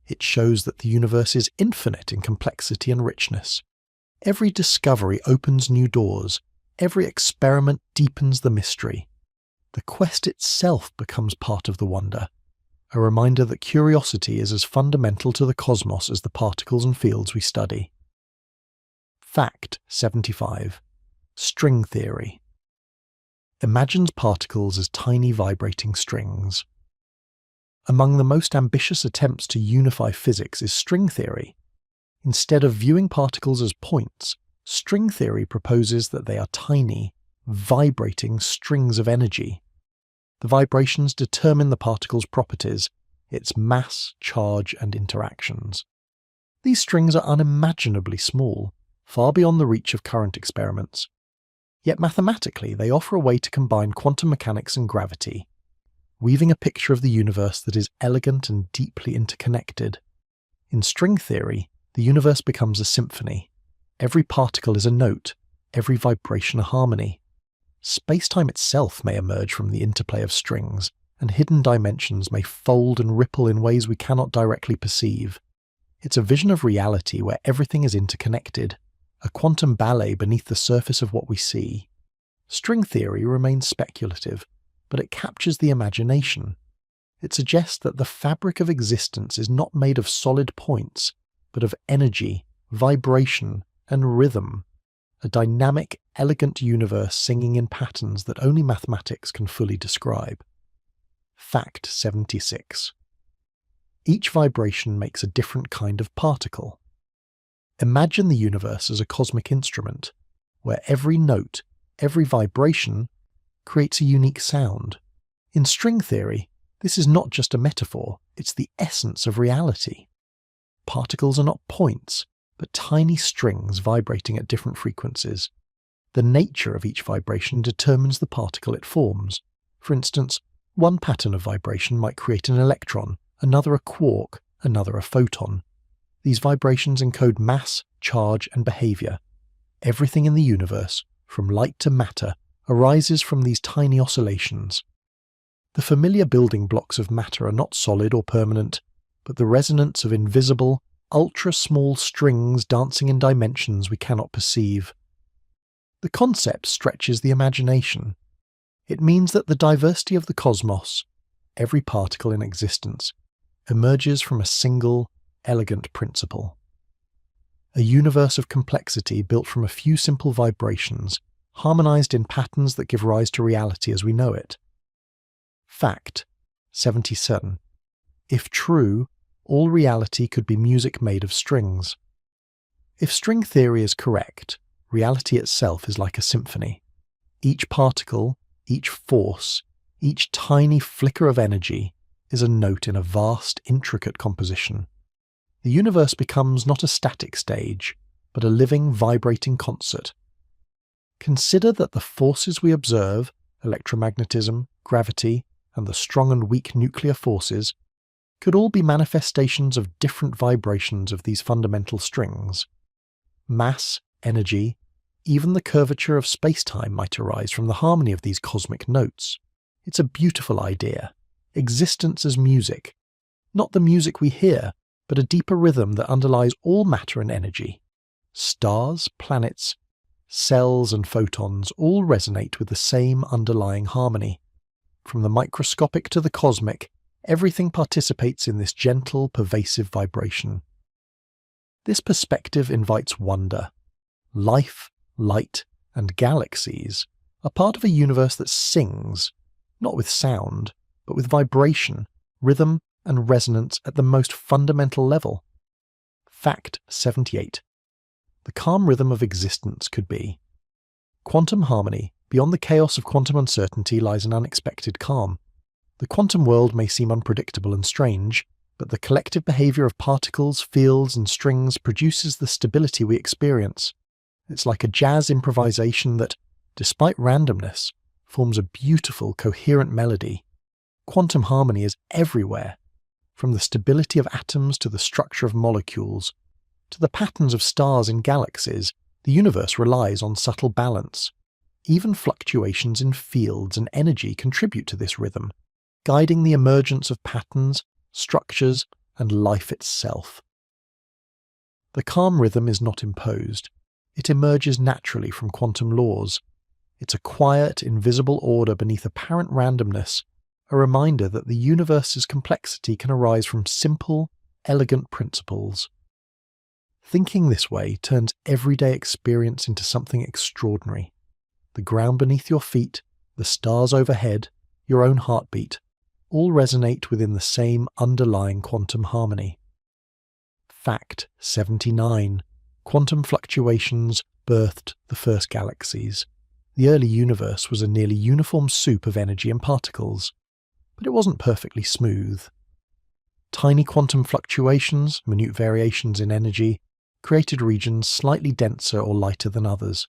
It shows that the universe is infinite in complexity and richness. Every discovery opens new doors. Every experiment deepens the mystery. The quest itself becomes part of the wonder, a reminder that curiosity is as fundamental to the cosmos as the particles and fields we study. Fact 75. String theory imagines particles as tiny vibrating strings. Among the most ambitious attempts to unify physics is string theory. Instead of viewing particles as points, string theory proposes that they are tiny, vibrating strings of energy. The vibrations determine the particle's properties, its mass, charge, and interactions. These strings are unimaginably small, far beyond the reach of current experiments. Yet mathematically, they offer a way to combine quantum mechanics and gravity, weaving a picture of the universe that is elegant and deeply interconnected. In string theory, the universe becomes a symphony. Every particle is a note, every vibration a harmony. Space-time itself may emerge from the interplay of strings, and hidden dimensions may fold and ripple in ways we cannot directly perceive. It's a vision of reality where everything is interconnected, a quantum ballet beneath the surface of what we see. String theory remains speculative, but it captures the imagination. It suggests that the fabric of existence is not made of solid points, but of energy, vibration, and rhythm. A dynamic, elegant universe singing in patterns that only mathematics can fully describe. Fact 76. Each vibration makes a different kind of particle. Imagine the universe as a cosmic instrument, where every note, every vibration, creates a unique sound. In string theory, this is not just a metaphor, it's the essence of reality. Particles are not points, but tiny strings vibrating at different frequencies. The nature of each vibration determines the particle it forms. For instance, one pattern of vibration might create an electron, another a quark, another a photon. These vibrations encode mass, charge, and behavior. Everything in the universe, from light to matter, arises from these tiny oscillations. The familiar building blocks of matter are not solid or permanent, but the resonance of invisible, ultra-small strings dancing in dimensions we cannot perceive. The concept stretches the imagination. It means that the diversity of the cosmos, every particle in existence, emerges from a single, elegant principle. A universe of complexity built from a few simple vibrations, harmonized in patterns that give rise to reality as we know it. Fact 77. If true, all reality could be music made of strings. If string theory is correct, reality itself is like a symphony. Each particle, each force, each tiny flicker of energy is a note in a vast, intricate composition. The universe becomes not a static stage, but a living, vibrating concert. Consider that the forces we observe, electromagnetism, gravity, and the strong and weak nuclear forces, could all be manifestations of different vibrations of these fundamental strings. Mass, energy, even the curvature of space-time might arise from the harmony of these cosmic notes. It's a beautiful idea. Existence as music. Not the music we hear, but a deeper rhythm that underlies all matter and energy. Stars, planets, cells and photons all resonate with the same underlying harmony. From the microscopic to the cosmic, everything participates in this gentle, pervasive vibration. This perspective invites wonder. Life, light, and galaxies are part of a universe that sings, not with sound, but with vibration, rhythm, and resonance at the most fundamental level. Fact 78. The calm rhythm of existence could be quantum harmony Beyond the chaos of quantum uncertainty lies an unexpected calm. The quantum world may seem unpredictable and strange, but the collective behavior of particles, fields, and strings produces the stability we experience. It's like a jazz improvisation that, despite randomness, forms a beautiful, coherent melody. Quantum harmony is everywhere, from the stability of atoms to the structure of molecules, to the patterns of stars in galaxies. The universe relies on subtle balance. Even fluctuations in fields and energy contribute to this rhythm, guiding the emergence of patterns, structures, and life itself. The calm rhythm is not imposed. It emerges naturally from quantum laws. It's a quiet, invisible order beneath apparent randomness, a reminder that the universe's complexity can arise from simple, elegant principles. Thinking this way turns everyday experience into something extraordinary. The ground beneath your feet, the stars overhead, your own heartbeat, all resonate within the same underlying quantum harmony. Fact 79. Quantum fluctuations birthed the first galaxies. The early universe was a nearly uniform soup of energy and particles, but it wasn't perfectly smooth. Tiny quantum fluctuations, minute variations in energy, created regions slightly denser or lighter than others.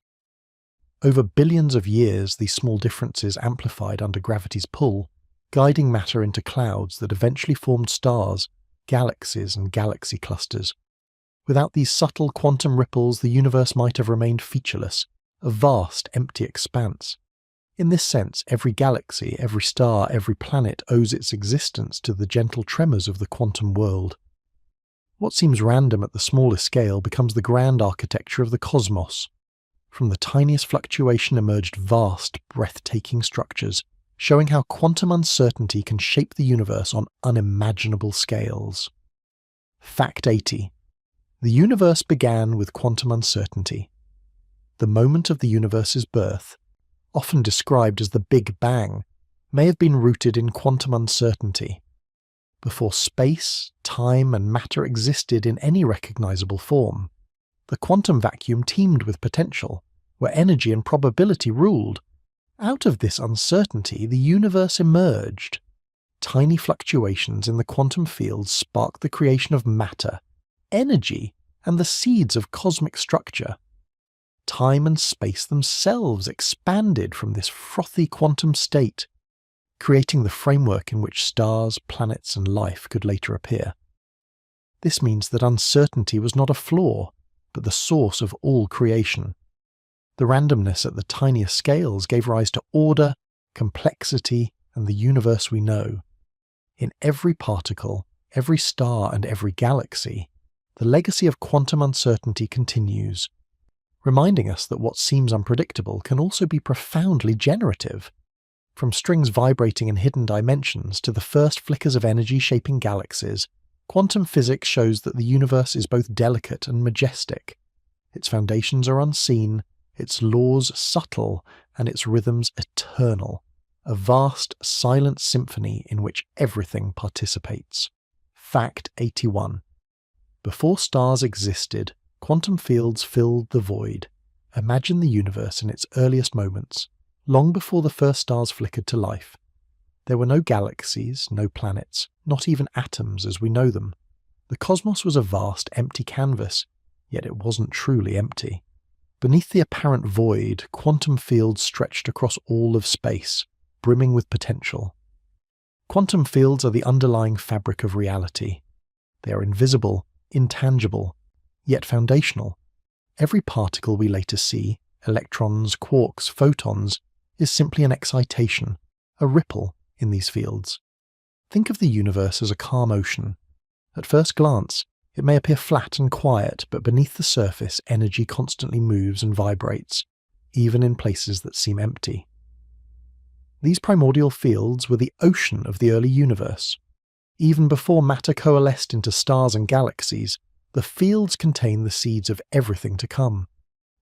Over billions of years, these small differences amplified under gravity's pull, guiding matter into clouds that eventually formed stars, galaxies, and galaxy clusters. Without these subtle quantum ripples, the universe might have remained featureless, a vast, empty expanse. In this sense, every galaxy, every star, every planet owes its existence to the gentle tremors of the quantum world. What seems random at the smallest scale becomes the grand architecture of the cosmos. From the tiniest fluctuation emerged vast, breathtaking structures, showing how quantum uncertainty can shape the universe on unimaginable scales. Fact 80. The universe began with quantum uncertainty. The moment of the universe's birth, often described as the Big Bang, may have been rooted in quantum uncertainty. Before space, time, and matter existed in any recognizable form, the quantum vacuum teemed with potential, where energy and probability ruled. Out of this uncertainty, the universe emerged. Tiny fluctuations in the quantum field sparked the creation of matter, energy, and the seeds of cosmic structure. Time and space themselves expanded from this frothy quantum state, creating the framework in which stars, planets, and life could later appear. This means that uncertainty was not a flaw, but the source of all creation. The randomness at the tiniest scales gave rise to order, complexity, and the universe we know. In every particle, every star, and every galaxy, the legacy of quantum uncertainty continues, reminding us that what seems unpredictable can also be profoundly generative. From strings vibrating in hidden dimensions to the first flickers of energy shaping galaxies, quantum physics shows that the universe is both delicate and majestic. Its foundations are unseen, its laws subtle, and its rhythms eternal, a vast, silent symphony in which everything participates. Fact 81. Before stars existed, quantum fields filled the void. Imagine the universe in its earliest moments, long before the first stars flickered to life. There were no galaxies, no planets, not even atoms as we know them. The cosmos was a vast, empty canvas, yet it wasn't truly empty. Beneath the apparent void, quantum fields stretched across all of space, brimming with potential. Quantum fields are the underlying fabric of reality. They are invisible, intangible, yet foundational. Every particle we later see, electrons, quarks, photons, is simply an excitation, a ripple in these fields. Think of the universe as a calm ocean. At first glance, it may appear flat and quiet, but beneath the surface, energy constantly moves and vibrates, even in places that seem empty. These primordial fields were the ocean of the early universe. Even before matter coalesced into stars and galaxies, the fields contain the seeds of everything to come.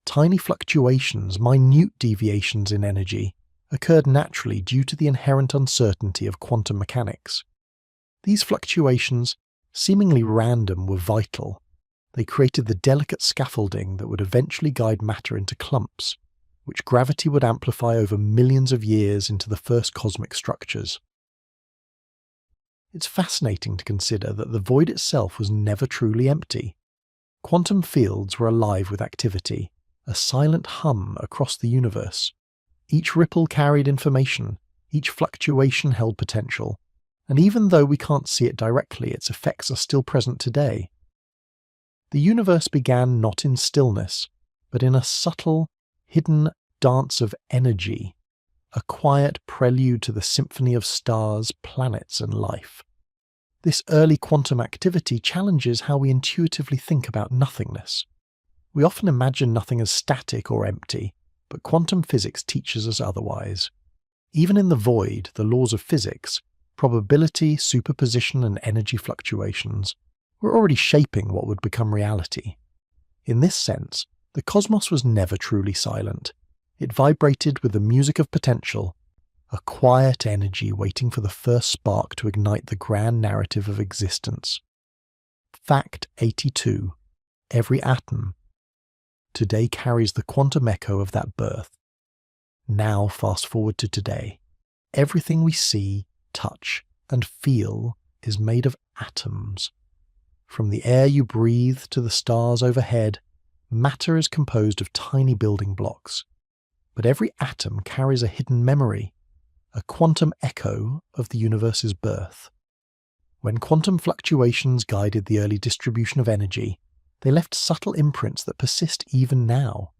Tiny fluctuations, minute deviations in energy, occurred naturally due to the inherent uncertainty of quantum mechanics. These fluctuations, seemingly random, were vital. They created the delicate scaffolding that would eventually guide matter into clumps, which gravity would amplify over millions of years into the first cosmic structures. It's fascinating to consider that the void itself was never truly empty. Quantum fields were alive with activity, a silent hum across the universe. Each ripple carried information, each fluctuation held potential, and even though we can't see it directly, its effects are still present today. The universe began not in stillness, but in a subtle, hidden dance of energy, a quiet prelude to the symphony of stars, planets, and life. This early quantum activity challenges how we intuitively think about nothingness. We often imagine nothing as static or empty, but quantum physics teaches us otherwise. Even in the void, the laws of physics, probability, superposition, and energy fluctuations, were already shaping what would become reality. In this sense, the cosmos was never truly silent. It vibrated with the music of potential, a quiet energy waiting for the first spark to ignite the grand narrative of existence. Fact 82. Every atom today carries the quantum echo of that birth. Now fast forward to today. Everything we see, touch, and feel is made of atoms. From the air you breathe to the stars overhead, matter is composed of tiny building blocks. But every atom carries a hidden memory, a quantum echo of the universe's birth. When quantum fluctuations guided the early distribution of energy, they left subtle imprints that persist even now.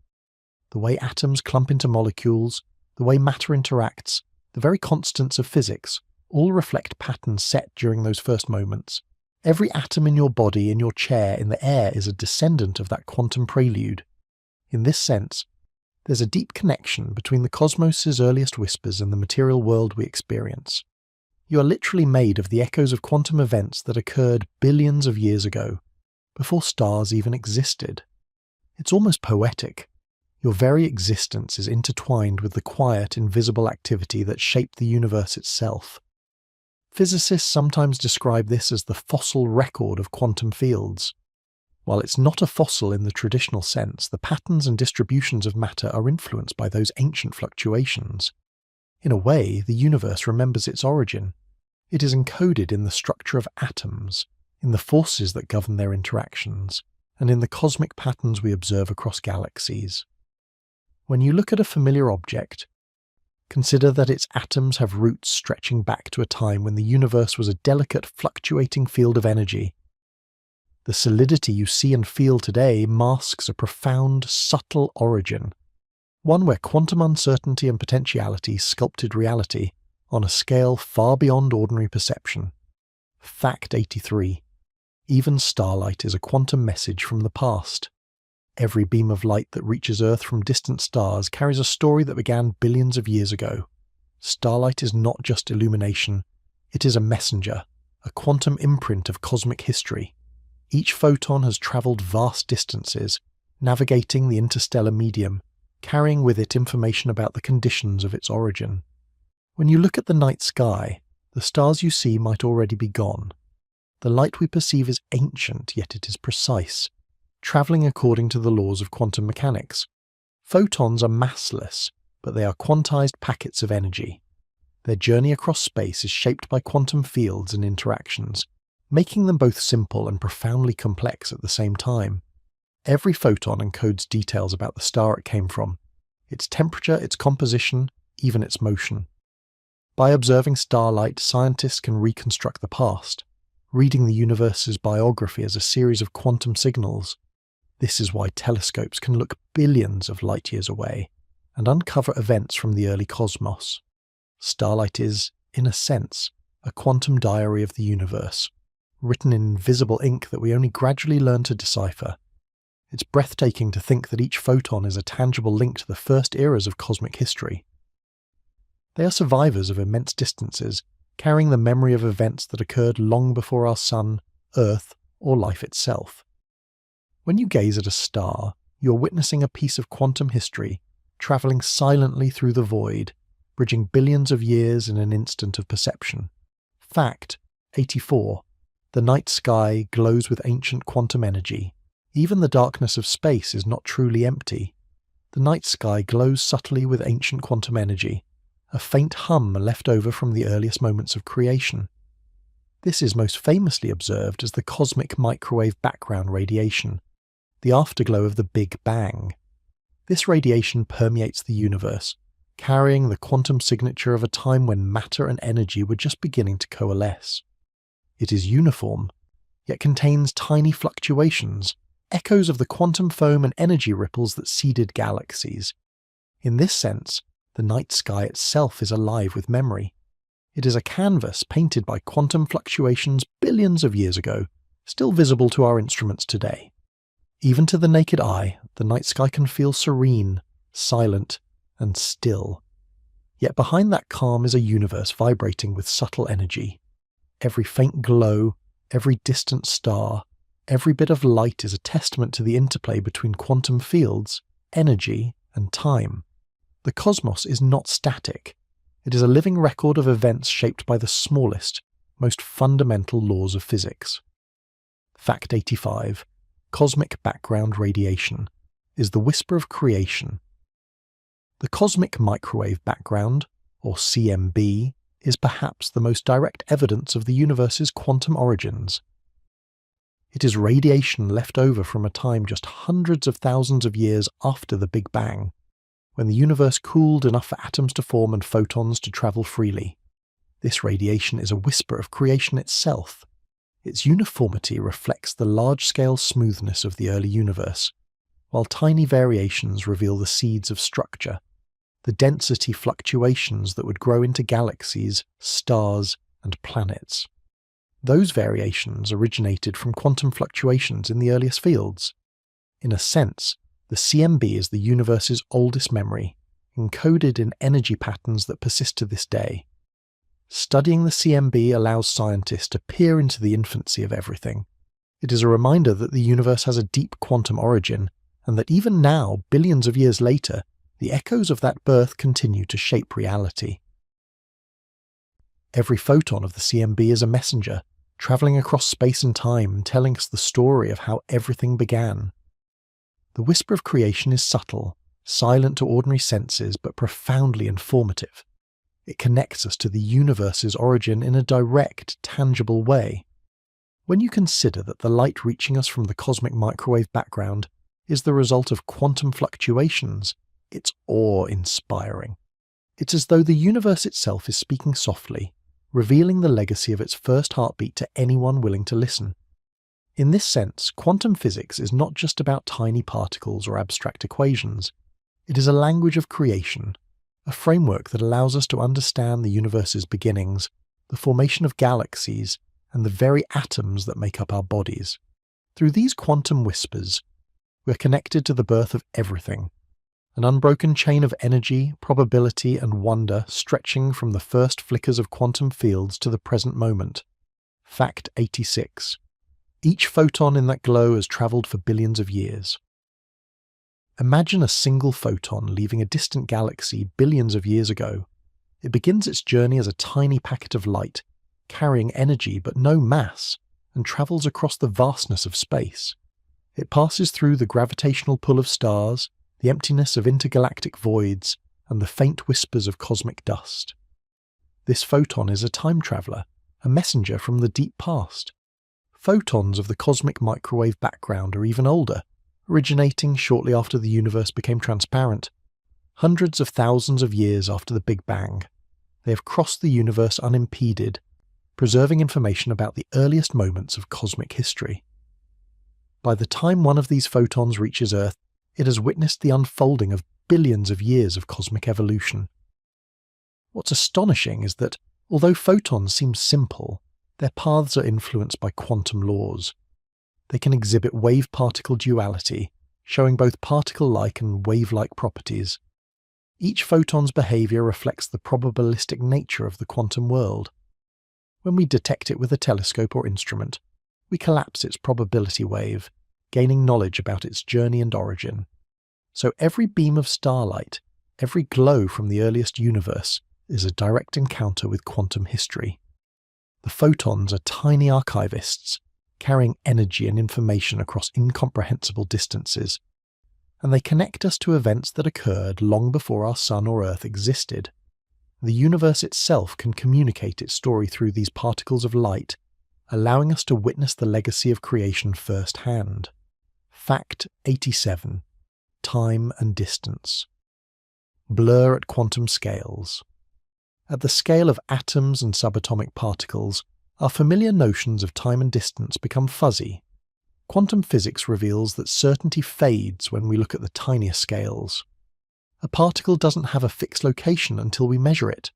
The way atoms clump into molecules, the way matter interacts, the very constants of physics, all reflect patterns set during those first moments. Every atom in your body, in your chair, in the air is a descendant of that quantum prelude. In this sense, there's a deep connection between the cosmos's earliest whispers and the material world we experience. You are literally made of the echoes of quantum events that occurred billions of years ago, before stars even existed. It's almost poetic. Your very existence is intertwined with the quiet, invisible activity that shaped the universe itself. Physicists sometimes describe this as the fossil record of quantum fields. While it's not a fossil in the traditional sense, the patterns and distributions of matter are influenced by those ancient fluctuations. In a way, the universe remembers its origin. It is encoded in the structure of atoms, in the forces that govern their interactions, and in the cosmic patterns we observe across galaxies. When you look at a familiar object, consider that its atoms have roots stretching back to a time when the universe was a delicate, fluctuating field of energy. The solidity you see and feel today masks a profound, subtle origin, one where quantum uncertainty and potentiality sculpted reality on a scale far beyond ordinary perception. Fact 83. Even starlight is a quantum message from the past. Every beam of light that reaches Earth from distant stars carries a story that began billions of years ago. Starlight is not just illumination, it is a messenger, a quantum imprint of cosmic history. Each photon has travelled vast distances, navigating the interstellar medium, carrying with it information about the conditions of its origin. When you look at the night sky, the stars you see might already be gone. The light we perceive is ancient, yet it is precise, travelling according to the laws of quantum mechanics. Photons are massless, but they are quantized packets of energy. Their journey across space is shaped by quantum fields and interactions, making them both simple and profoundly complex at the same time. Every photon encodes details about the star it came from, its temperature, its composition, even its motion. By observing starlight, scientists can reconstruct the past, reading the universe's biography as a series of quantum signals. This is why telescopes can look billions of light years away and uncover events from the early cosmos. Starlight is, in a sense, a quantum diary of the universe, written in invisible ink that we only gradually learn to decipher. It's breathtaking to think that each photon is a tangible link to the first eras of cosmic history. They are survivors of immense distances, carrying the memory of events that occurred long before our Sun, Earth, or life itself. When you gaze at a star, you're witnessing a piece of quantum history, travelling silently through the void, bridging billions of years in an instant of perception. Fact 84. The night sky glows with ancient quantum energy. Even the darkness of space is not truly empty. the night sky glows subtly with ancient quantum energy, a faint hum left over from the earliest moments of creation. This is most famously observed as the cosmic microwave background radiation, the afterglow of the Big Bang. This radiation permeates the universe, carrying the quantum signature of a time when matter and energy were just beginning to coalesce. It is uniform, yet contains tiny fluctuations, echoes of the quantum foam and energy ripples that seeded galaxies. In this sense, the night sky itself is alive with memory. It is a canvas painted by quantum fluctuations billions of years ago, still visible to our instruments today. Even to the naked eye, the night sky can feel serene, silent, and still. Yet behind that calm is a universe vibrating with subtle energy. Every faint glow, every distant star, every bit of light is a testament to the interplay between quantum fields, energy, and time. The cosmos is not static. It is a living record of events shaped by the smallest, most fundamental laws of physics. Fact 85. Cosmic background radiation is the whisper of creation. The cosmic microwave background, or CMB, is perhaps the most direct evidence of the universe's quantum origins. It is radiation left over from a time just hundreds of thousands of years after the Big Bang, when the universe cooled enough for atoms to form and photons to travel freely. This radiation is a whisper of creation itself. Its uniformity reflects the large-scale smoothness of the early universe, while tiny variations reveal the seeds of structure, the density fluctuations that would grow into galaxies, stars, and planets. Those variations originated from quantum fluctuations in the earliest fields. In a sense, the CMB is the universe's oldest memory, encoded in energy patterns that persist to this day. Studying the CMB allows scientists to peer into the infancy of everything. It is a reminder that the universe has a deep quantum origin, and that even now, billions of years later, the echoes of that birth continue to shape reality. Every photon of the CMB is a messenger, travelling across space and time, telling us the story of how everything began. The whisper of creation is subtle, silent to ordinary senses, but profoundly informative. It connects us to the universe's origin in a direct, tangible way. When you consider that the light reaching us from the cosmic microwave background is the result of quantum fluctuations, it's awe-inspiring. It's as though the universe itself is speaking softly, revealing the legacy of its first heartbeat to anyone willing to listen. In this sense, quantum physics is not just about tiny particles or abstract equations. It is a language of creation, a framework that allows us to understand the universe's beginnings, the formation of galaxies, and the very atoms that make up our bodies. Through these quantum whispers, we're connected to the birth of everything, an unbroken chain of energy, probability, and wonder stretching from the first flickers of quantum fields to the present moment. Fact 86. Each photon in that glow has travelled for billions of years. Imagine a single photon leaving a distant galaxy billions of years ago. It begins its journey as a tiny packet of light, carrying energy but no mass, and travels across the vastness of space. It passes through the gravitational pull of stars, the emptiness of intergalactic voids, and the faint whispers of cosmic dust. This photon is a time traveller, a messenger from the deep past. Photons of the cosmic microwave background are even older, originating shortly after the universe became transparent. Hundreds of thousands of years after the Big Bang, they have crossed the universe unimpeded, preserving information about the earliest moments of cosmic history. By the time one of these photons reaches Earth, it has witnessed the unfolding of billions of years of cosmic evolution. What's astonishing is that, although photons seem simple, their paths are influenced by quantum laws. They can exhibit wave-particle duality, showing both particle-like and wave-like properties. Each photon's behaviour reflects the probabilistic nature of the quantum world. When we detect it with a telescope or instrument, we collapse its probability wave, gaining knowledge about its journey and origin. So every beam of starlight, every glow from the earliest universe, is a direct encounter with quantum history. The photons are tiny archivists, carrying energy and information across incomprehensible distances. and they connect us to events that occurred long before our Sun or Earth existed. The universe itself can communicate its story through these particles of light, allowing us to witness the legacy of creation firsthand. Fact 87. Time and distance. Blur at quantum scales. At the scale of atoms and subatomic particles, our familiar notions of time and distance become fuzzy. Quantum physics reveals that certainty fades when we look at the tiniest scales. A particle doesn't have a fixed location until we measure it.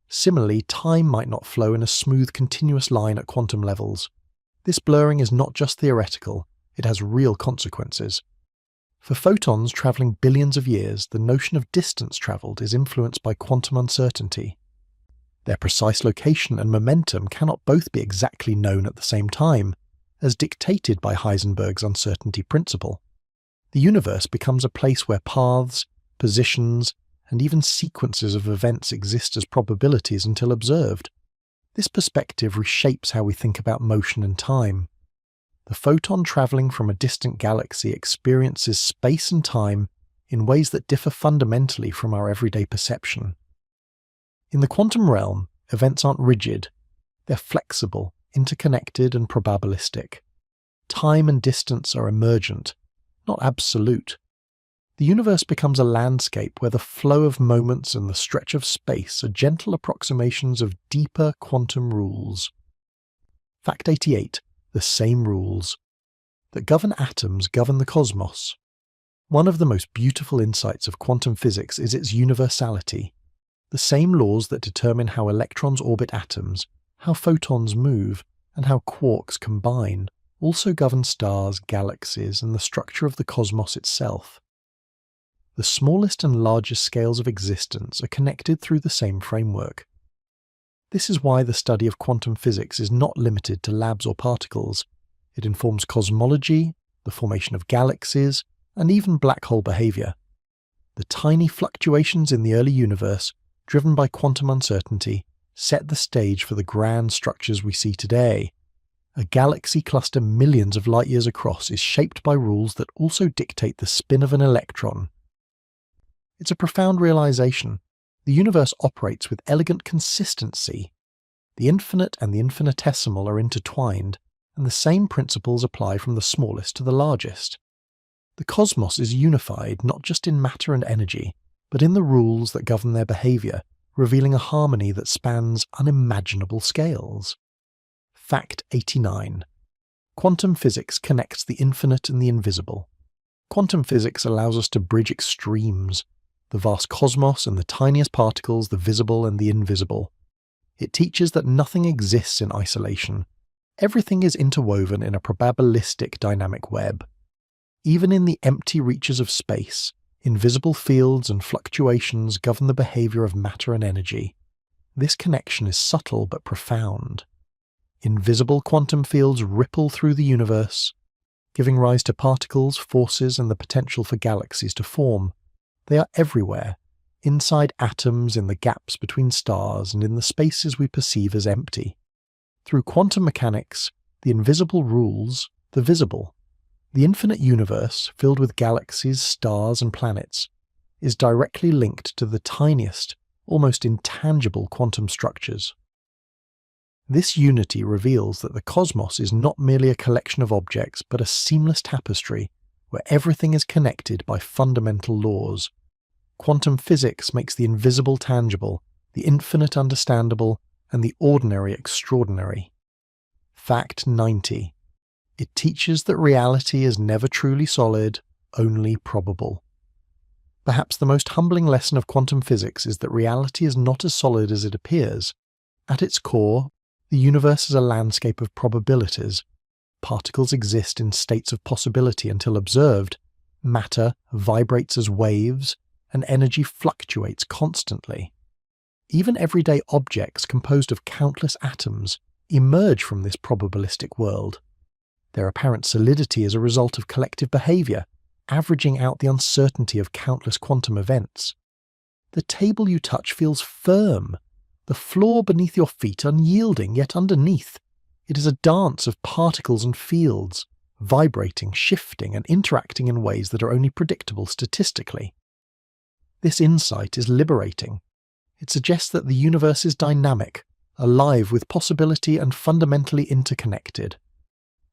Similarly, time might not flow in a smooth, continuous line at quantum levels. This blurring is not just theoretical, it has real consequences. For photons travelling billions of years, the notion of distance travelled is influenced by quantum uncertainty. Their precise location and momentum cannot both be exactly known at the same time, as dictated by Heisenberg's uncertainty principle. The universe becomes a place where paths, positions, and even sequences of events exist as probabilities until observed. This perspective reshapes how we think about motion and time. The photon travelling from a distant galaxy experiences space and time in ways that differ fundamentally from our everyday perception. In the quantum realm, events aren't rigid. They're flexible, interconnected, and probabilistic. Time and distance are emergent, not absolute. The universe becomes a landscape where the flow of moments and the stretch of space are gentle approximations of deeper quantum rules. Fact 88. The same rules that govern atoms govern the cosmos. One of the most beautiful insights of quantum physics is its universality. The same laws that determine how electrons orbit atoms, how photons move, and how quarks combine also govern stars, galaxies, and the structure of the cosmos itself. The smallest and largest scales of existence are connected through the same framework. This is why the study of quantum physics is not limited to labs or particles. It informs cosmology, the formation of galaxies, and even black hole behavior. The tiny fluctuations in the early universe, driven by quantum uncertainty, set the stage for the grand structures we see today. A galaxy cluster millions of light years across is shaped by rules that also dictate the spin of an electron. It's a profound realization. The universe operates with elegant consistency. The infinite and the infinitesimal are intertwined, and the same principles apply from the smallest to the largest. The cosmos is unified not just in matter and energy, but in the rules that govern their behavior, revealing a harmony that spans unimaginable scales. Fact 89. Quantum physics connects the infinite and the invisible. Quantum physics allows us to bridge extremes, the vast cosmos and the tiniest particles, the visible and the invisible. It teaches that nothing exists in isolation. Everything is interwoven in a probabilistic dynamic web. Even in the empty reaches of space, invisible fields and fluctuations govern the behavior of matter and energy. This connection is subtle but profound. Invisible quantum fields ripple through the universe, giving rise to particles, forces, and the potential for galaxies to form. They are everywhere, inside atoms, in the gaps between stars, and in the spaces we perceive as empty. Through quantum mechanics, the invisible rules the visible. The infinite universe, filled with galaxies, stars, and planets, is directly linked to the tiniest, almost intangible quantum structures. This unity reveals that the cosmos is not merely a collection of objects, but a seamless tapestry where everything is connected by fundamental laws. Quantum physics makes the invisible tangible, the infinite understandable, and the ordinary extraordinary. Fact 90. It teaches that reality is never truly solid, only probable. Perhaps the most humbling lesson of quantum physics is that reality is not as solid as it appears. At its core, the universe is a landscape of probabilities. Particles exist in states of possibility until observed. Matter vibrates as waves, and energy fluctuates constantly. Even everyday objects composed of countless atoms emerge from this probabilistic world. Their apparent solidity is a result of collective behavior, averaging out the uncertainty of countless quantum events. The table you touch feels firm, the floor beneath your feet unyielding, yet underneath, it is a dance of particles and fields, vibrating, shifting, and interacting in ways that are only predictable statistically. This insight is liberating. It suggests that the universe is dynamic, alive with possibility and fundamentally interconnected.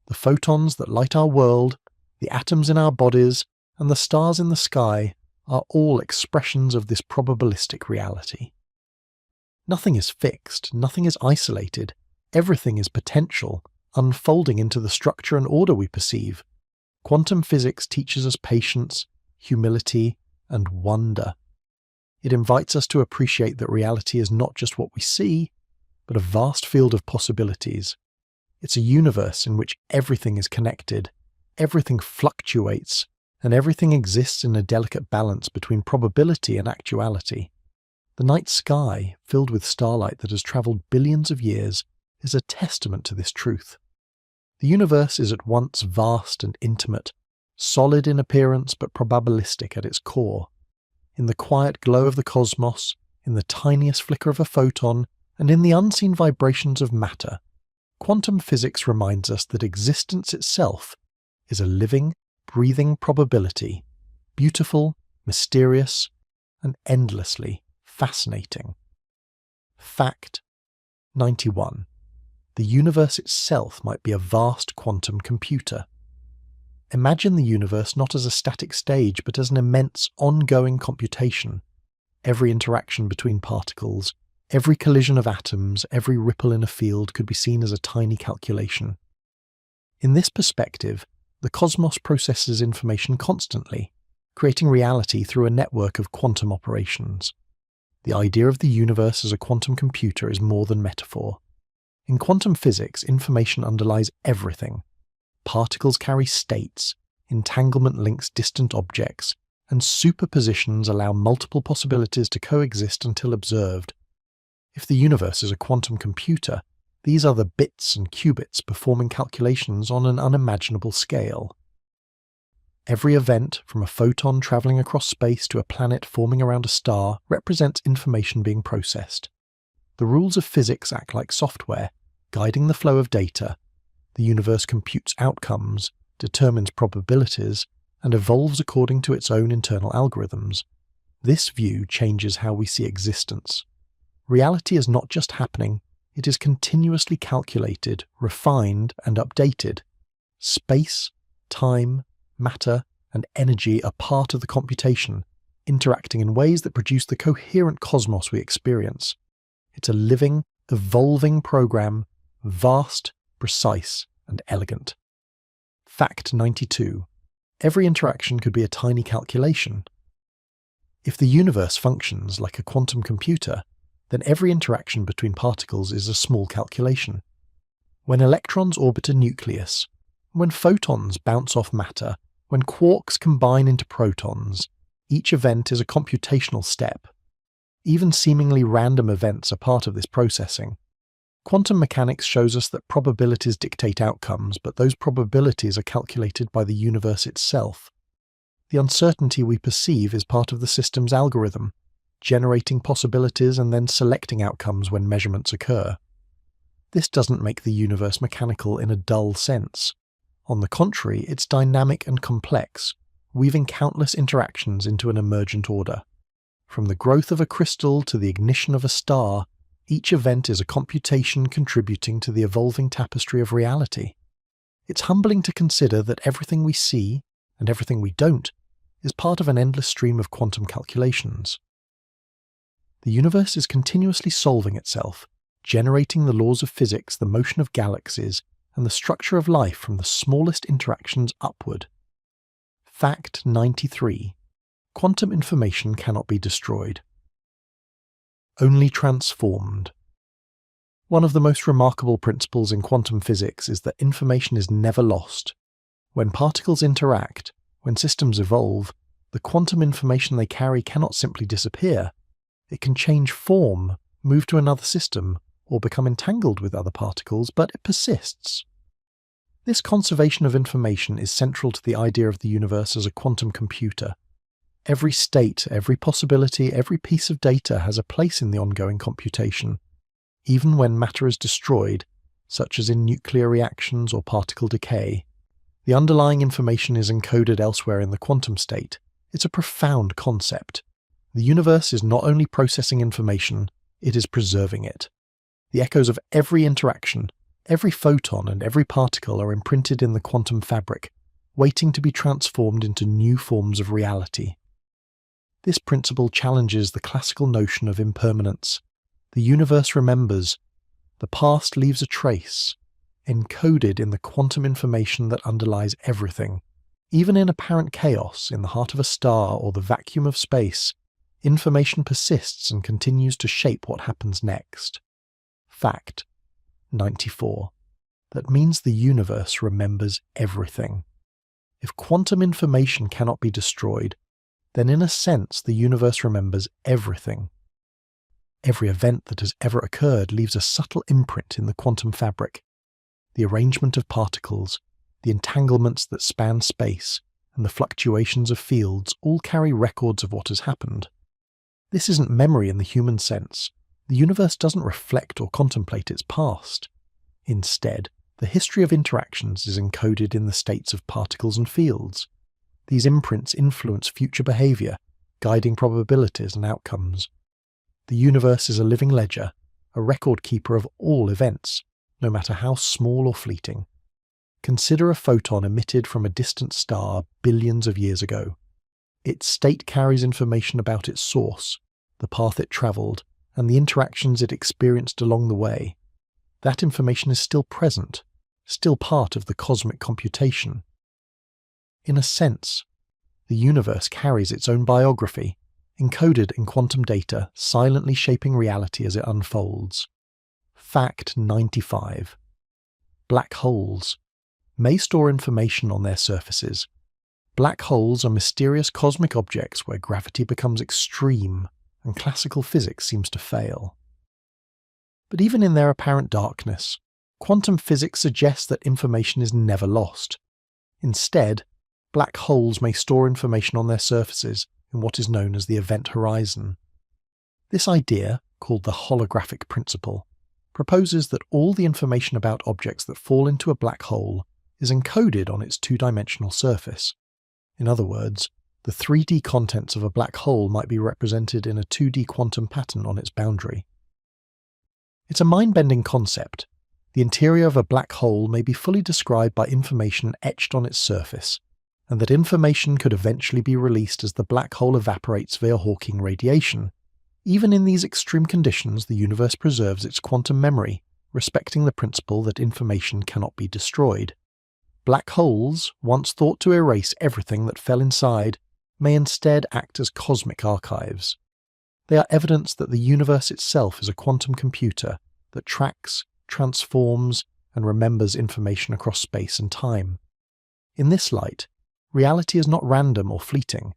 The photons that light our world, the atoms in our bodies, and the stars in the sky are all expressions of this probabilistic reality. Nothing is fixed, nothing is isolated, everything is potential, unfolding into the structure and order we perceive. Quantum physics teaches us patience, humility, and wonder. It invites us to appreciate that reality is not just what we see, but a vast field of possibilities. It's a universe in which everything is connected, everything fluctuates, and everything exists in a delicate balance between probability and actuality. The night sky, filled with starlight that has travelled billions of years, is a testament to this truth. The universe is at once vast and intimate, solid in appearance but probabilistic at its core. In the quiet glow of the cosmos, in the tiniest flicker of a photon, and in the unseen vibrations of matter, quantum physics reminds us that existence itself is a living, breathing probability, beautiful, mysterious, and endlessly fascinating. Fact 91. The universe itself might be a vast quantum computer. Imagine the universe not as a static stage, but as an immense, ongoing computation. Every interaction between particles, every collision of atoms, every ripple in a field could be seen as a tiny calculation. In this perspective, the cosmos processes information constantly, creating reality through a network of quantum operations. The idea of the universe as a quantum computer is more than metaphor. In quantum physics, information underlies everything. Particles carry states, entanglement links distant objects, and superpositions allow multiple possibilities to coexist until observed. If the universe is a quantum computer, these are the bits and qubits performing calculations on an unimaginable scale. Every event, from a photon travelling across space to a planet forming around a star, represents information being processed. The rules of physics act like software, guiding the flow of data. The universe computes outcomes, determines probabilities, and evolves according to its own internal algorithms. This view changes how we see existence. Reality is not just happening, it is continuously calculated, refined, and updated. Space, time, matter, and energy are part of the computation, interacting in ways that produce the coherent cosmos we experience. It's a living, evolving program, vast, precise, and elegant. Fact 92. Every interaction could be a tiny calculation. If the universe functions like a quantum computer, then every interaction between particles is a small calculation. When electrons orbit a nucleus, when photons bounce off matter, when quarks combine into protons, each event is a computational step. Even seemingly random events are part of this processing. Quantum mechanics shows us that probabilities dictate outcomes, but those probabilities are calculated by the universe itself. The uncertainty we perceive is part of the system's algorithm, generating possibilities and then selecting outcomes when measurements occur. This doesn't make the universe mechanical in a dull sense. On the contrary, it's dynamic and complex, weaving countless interactions into an emergent order. From the growth of a crystal to the ignition of a star, each event is a computation contributing to the evolving tapestry of reality. It's humbling to consider that everything we see, and everything we don't, is part of an endless stream of quantum calculations. The universe is continuously solving itself, generating the laws of physics, the motion of galaxies, and the structure of life from the smallest interactions upward. Fact 93. Quantum information cannot be destroyed. Only transformed. One of the most remarkable principles in quantum physics is that information is never lost. When particles interact, when systems evolve, the quantum information they carry cannot simply disappear. It can change form, move to another system, or become entangled with other particles, but it persists. This conservation of information is central to the idea of the universe as a quantum computer. Every state, every possibility, every piece of data has a place in the ongoing computation. Even when matter is destroyed, such as in nuclear reactions or particle decay, The underlying information is encoded elsewhere in the quantum state. It's a profound concept. The universe is not only processing information, it is preserving it. The echoes of every interaction, every photon and every particle are imprinted in the quantum fabric, waiting to be transformed into new forms of reality. This principle challenges the classical notion of impermanence. The universe remembers. The past leaves a trace, encoded in the quantum information that underlies everything. Even in apparent chaos, in the heart of a star or the vacuum of space, information persists and continues to shape what happens next. Fact 94. That means the universe remembers everything. If quantum information cannot be destroyed, then in a sense the universe remembers everything. Every event that has ever occurred leaves a subtle imprint in the quantum fabric. The arrangement of particles, the entanglements that span space, and the fluctuations of fields all carry records of what has happened. This isn't memory in the human sense. The universe doesn't reflect or contemplate its past. Instead, the history of interactions is encoded in the states of particles and fields. These imprints influence future behavior, guiding probabilities and outcomes. The universe is a living ledger, a record keeper of all events, no matter how small or fleeting. Consider a photon emitted from a distant star billions of years ago. Its state carries information about its source, the path it travelled, and the interactions it experienced along the way. That information is still present, still part of the cosmic computation. In a sense, the universe carries its own biography, encoded in quantum data, silently shaping reality as it unfolds. Fact 95. Black holes may store information on their surfaces. Black holes are mysterious cosmic objects where gravity becomes extreme and classical physics seems to fail. But even in their apparent darkness, quantum physics suggests that information is never lost. Instead, black holes may store information on their surfaces in what is known as the event horizon. This idea, called the holographic principle, proposes that all the information about objects that fall into a black hole is encoded on its two-dimensional surface. In other words, the 3D contents of a black hole might be represented in a 2D quantum pattern on its boundary. It's a mind-bending concept. The interior of a black hole may be fully described by information etched on its surface, and that information could eventually be released as the black hole evaporates via Hawking radiation. Even in these extreme conditions, the universe preserves its quantum memory, respecting the principle that information cannot be destroyed. Black holes, once thought to erase everything that fell inside, may instead act as cosmic archives. They are evidence that the universe itself is a quantum computer that tracks, transforms, and remembers information across space and time. In this light, reality is not random or fleeting.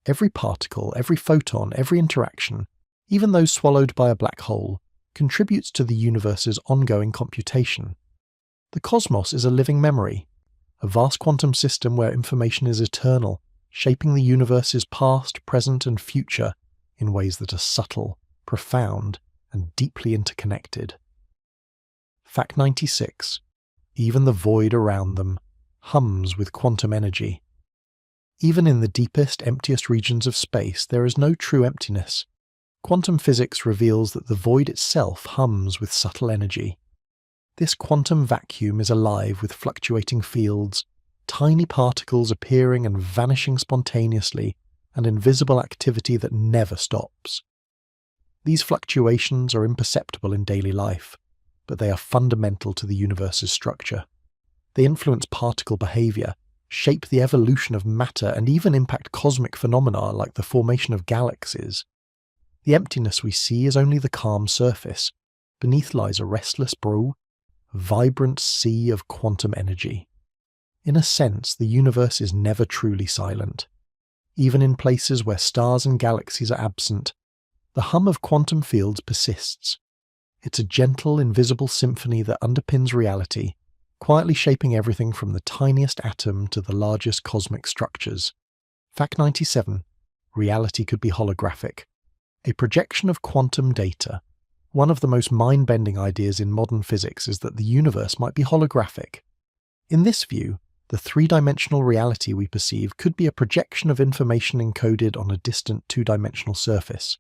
Every particle, every photon, every interaction, even those swallowed by a black hole, contributes to the universe's ongoing computation. The cosmos is a living memory, a vast quantum system where information is eternal, shaping the universe's past, present, and future in ways that are subtle, profound, and deeply interconnected. Fact 96. Even the void around them hums with quantum energy. Even in the deepest, emptiest regions of space, there is no true emptiness. Quantum physics reveals that the void itself hums with subtle energy. This quantum vacuum is alive with fluctuating fields, tiny particles appearing and vanishing spontaneously, and invisible activity that never stops. These fluctuations are imperceptible in daily life, but they are fundamental to the universe's structure. They influence particle behavior, shape the evolution of matter, and even impact cosmic phenomena like the formation of galaxies. The emptiness we see is only the calm surface. Beneath lies a restless brew, a vibrant sea of quantum energy. In a sense, the universe is never truly silent. Even in places where stars and galaxies are absent, the hum of quantum fields persists. It's a gentle, invisible symphony that underpins reality, quietly shaping everything from the tiniest atom to the largest cosmic structures. Fact 97. Reality could be holographic. A projection of quantum data. One of the most mind-bending ideas in modern physics is that the universe might be holographic. In this view, The three-dimensional reality we perceive could be a projection of information encoded on a distant two-dimensional surface,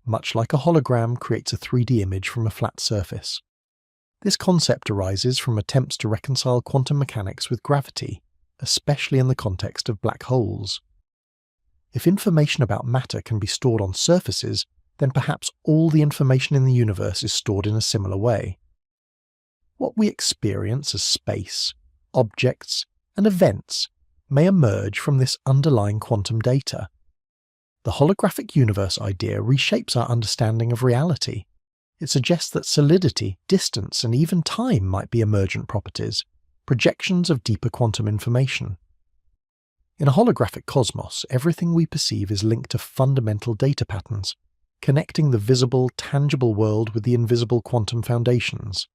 much like a hologram creates a 3D image from a flat surface. This concept arises from attempts to reconcile quantum mechanics with gravity, especially in the context of black holes. If information about matter can be stored on surfaces, then perhaps all the information in the universe is stored in a similar way. What we experience as space, objects, and events may emerge from this underlying quantum data. The holographic universe idea reshapes our understanding of reality. It suggests that solidity, distance, and even time might be emergent properties, projections of deeper quantum information. In a holographic cosmos, everything we perceive is linked to fundamental data patterns, connecting the visible, tangible world with the invisible quantum foundations.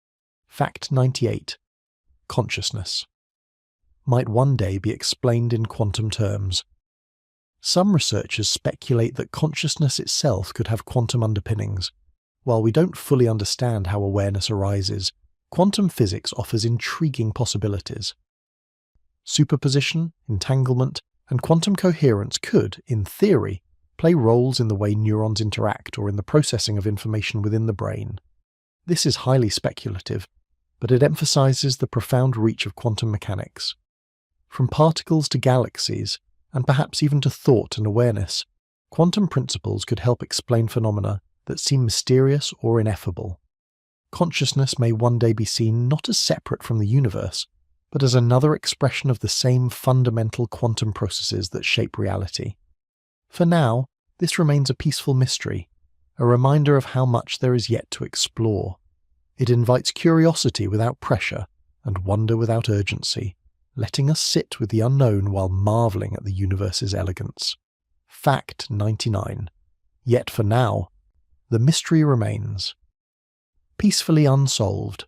Fact 98. Consciousness might one day be explained in quantum terms. Some researchers speculate that consciousness itself could have quantum underpinnings. While we don't fully understand how awareness arises, quantum physics offers intriguing possibilities. Superposition, entanglement, and quantum coherence could, in theory, play roles in the way neurons interact or in the processing of information within the brain. This is highly speculative, but it emphasizes the profound reach of quantum mechanics. From particles to galaxies, and perhaps even to thought and awareness, quantum principles could help explain phenomena that seem mysterious or ineffable. Consciousness may one day be seen not as separate from the universe, but as another expression of the same fundamental quantum processes that shape reality. For now, this remains a peaceful mystery, a reminder of how much there is yet to explore. It invites curiosity without pressure and wonder without urgency, letting us sit with the unknown while marveling at the universe's elegance. Fact 99. Yet for now, the mystery remains. Peacefully unsolved.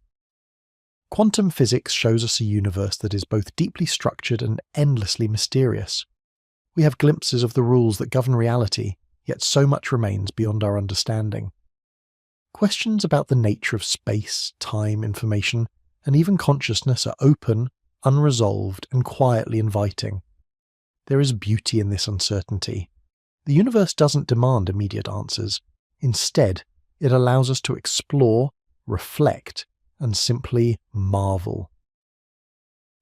Quantum physics shows us a universe that is both deeply structured and endlessly mysterious. We have glimpses of the rules that govern reality, yet so much remains beyond our understanding. Questions about the nature of space, time, information, and even consciousness are open, unresolved, and quietly inviting. There is beauty in this uncertainty. The universe doesn't demand immediate answers. Instead, it allows us to explore, reflect, and simply marvel.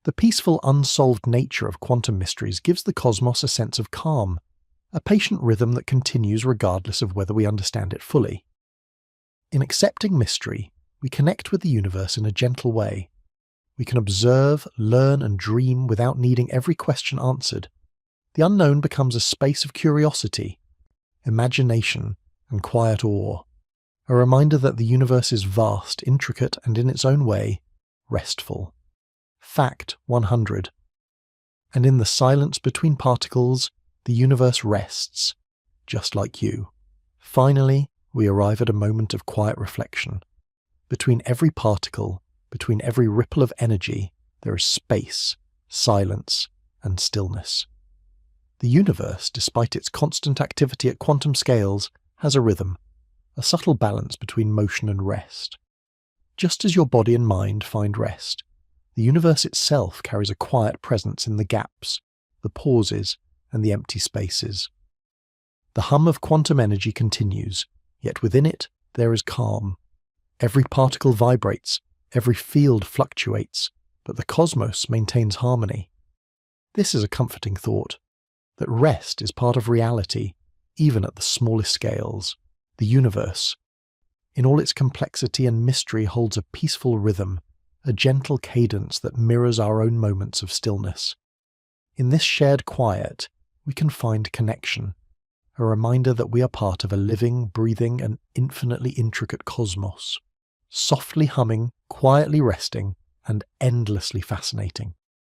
The peaceful, unsolved nature of quantum mysteries gives the cosmos a sense of calm, a patient rhythm that continues regardless of whether we understand it fully. In accepting mystery, we connect with the universe in a gentle way. We can observe, learn, and dream without needing every question answered. The unknown becomes a space of curiosity, imagination, and quiet awe, a reminder that the universe is vast, intricate, and in its own way, restful. Fact 100. And in the silence between particles, the universe rests, just like you. Finally, we arrive at a moment of quiet reflection. Between every particle, between every ripple of energy, there is space, silence, and stillness. The universe, despite its constant activity at quantum scales, has a rhythm, a subtle balance between motion and rest. Just as your body and mind find rest, the universe itself carries a quiet presence in the gaps, the pauses, and the empty spaces. The hum of quantum energy continues, yet within it there is calm. Every particle vibrates, every field fluctuates, but the cosmos maintains harmony. This is a comforting thought, that rest is part of reality, even at the smallest scales. The universe, in all its complexity and mystery, holds a peaceful rhythm, a gentle cadence that mirrors our own moments of stillness. In this shared quiet, we can find connection, a reminder that we are part of a living, breathing, and infinitely intricate cosmos, softly humming, quietly resting, and endlessly fascinating.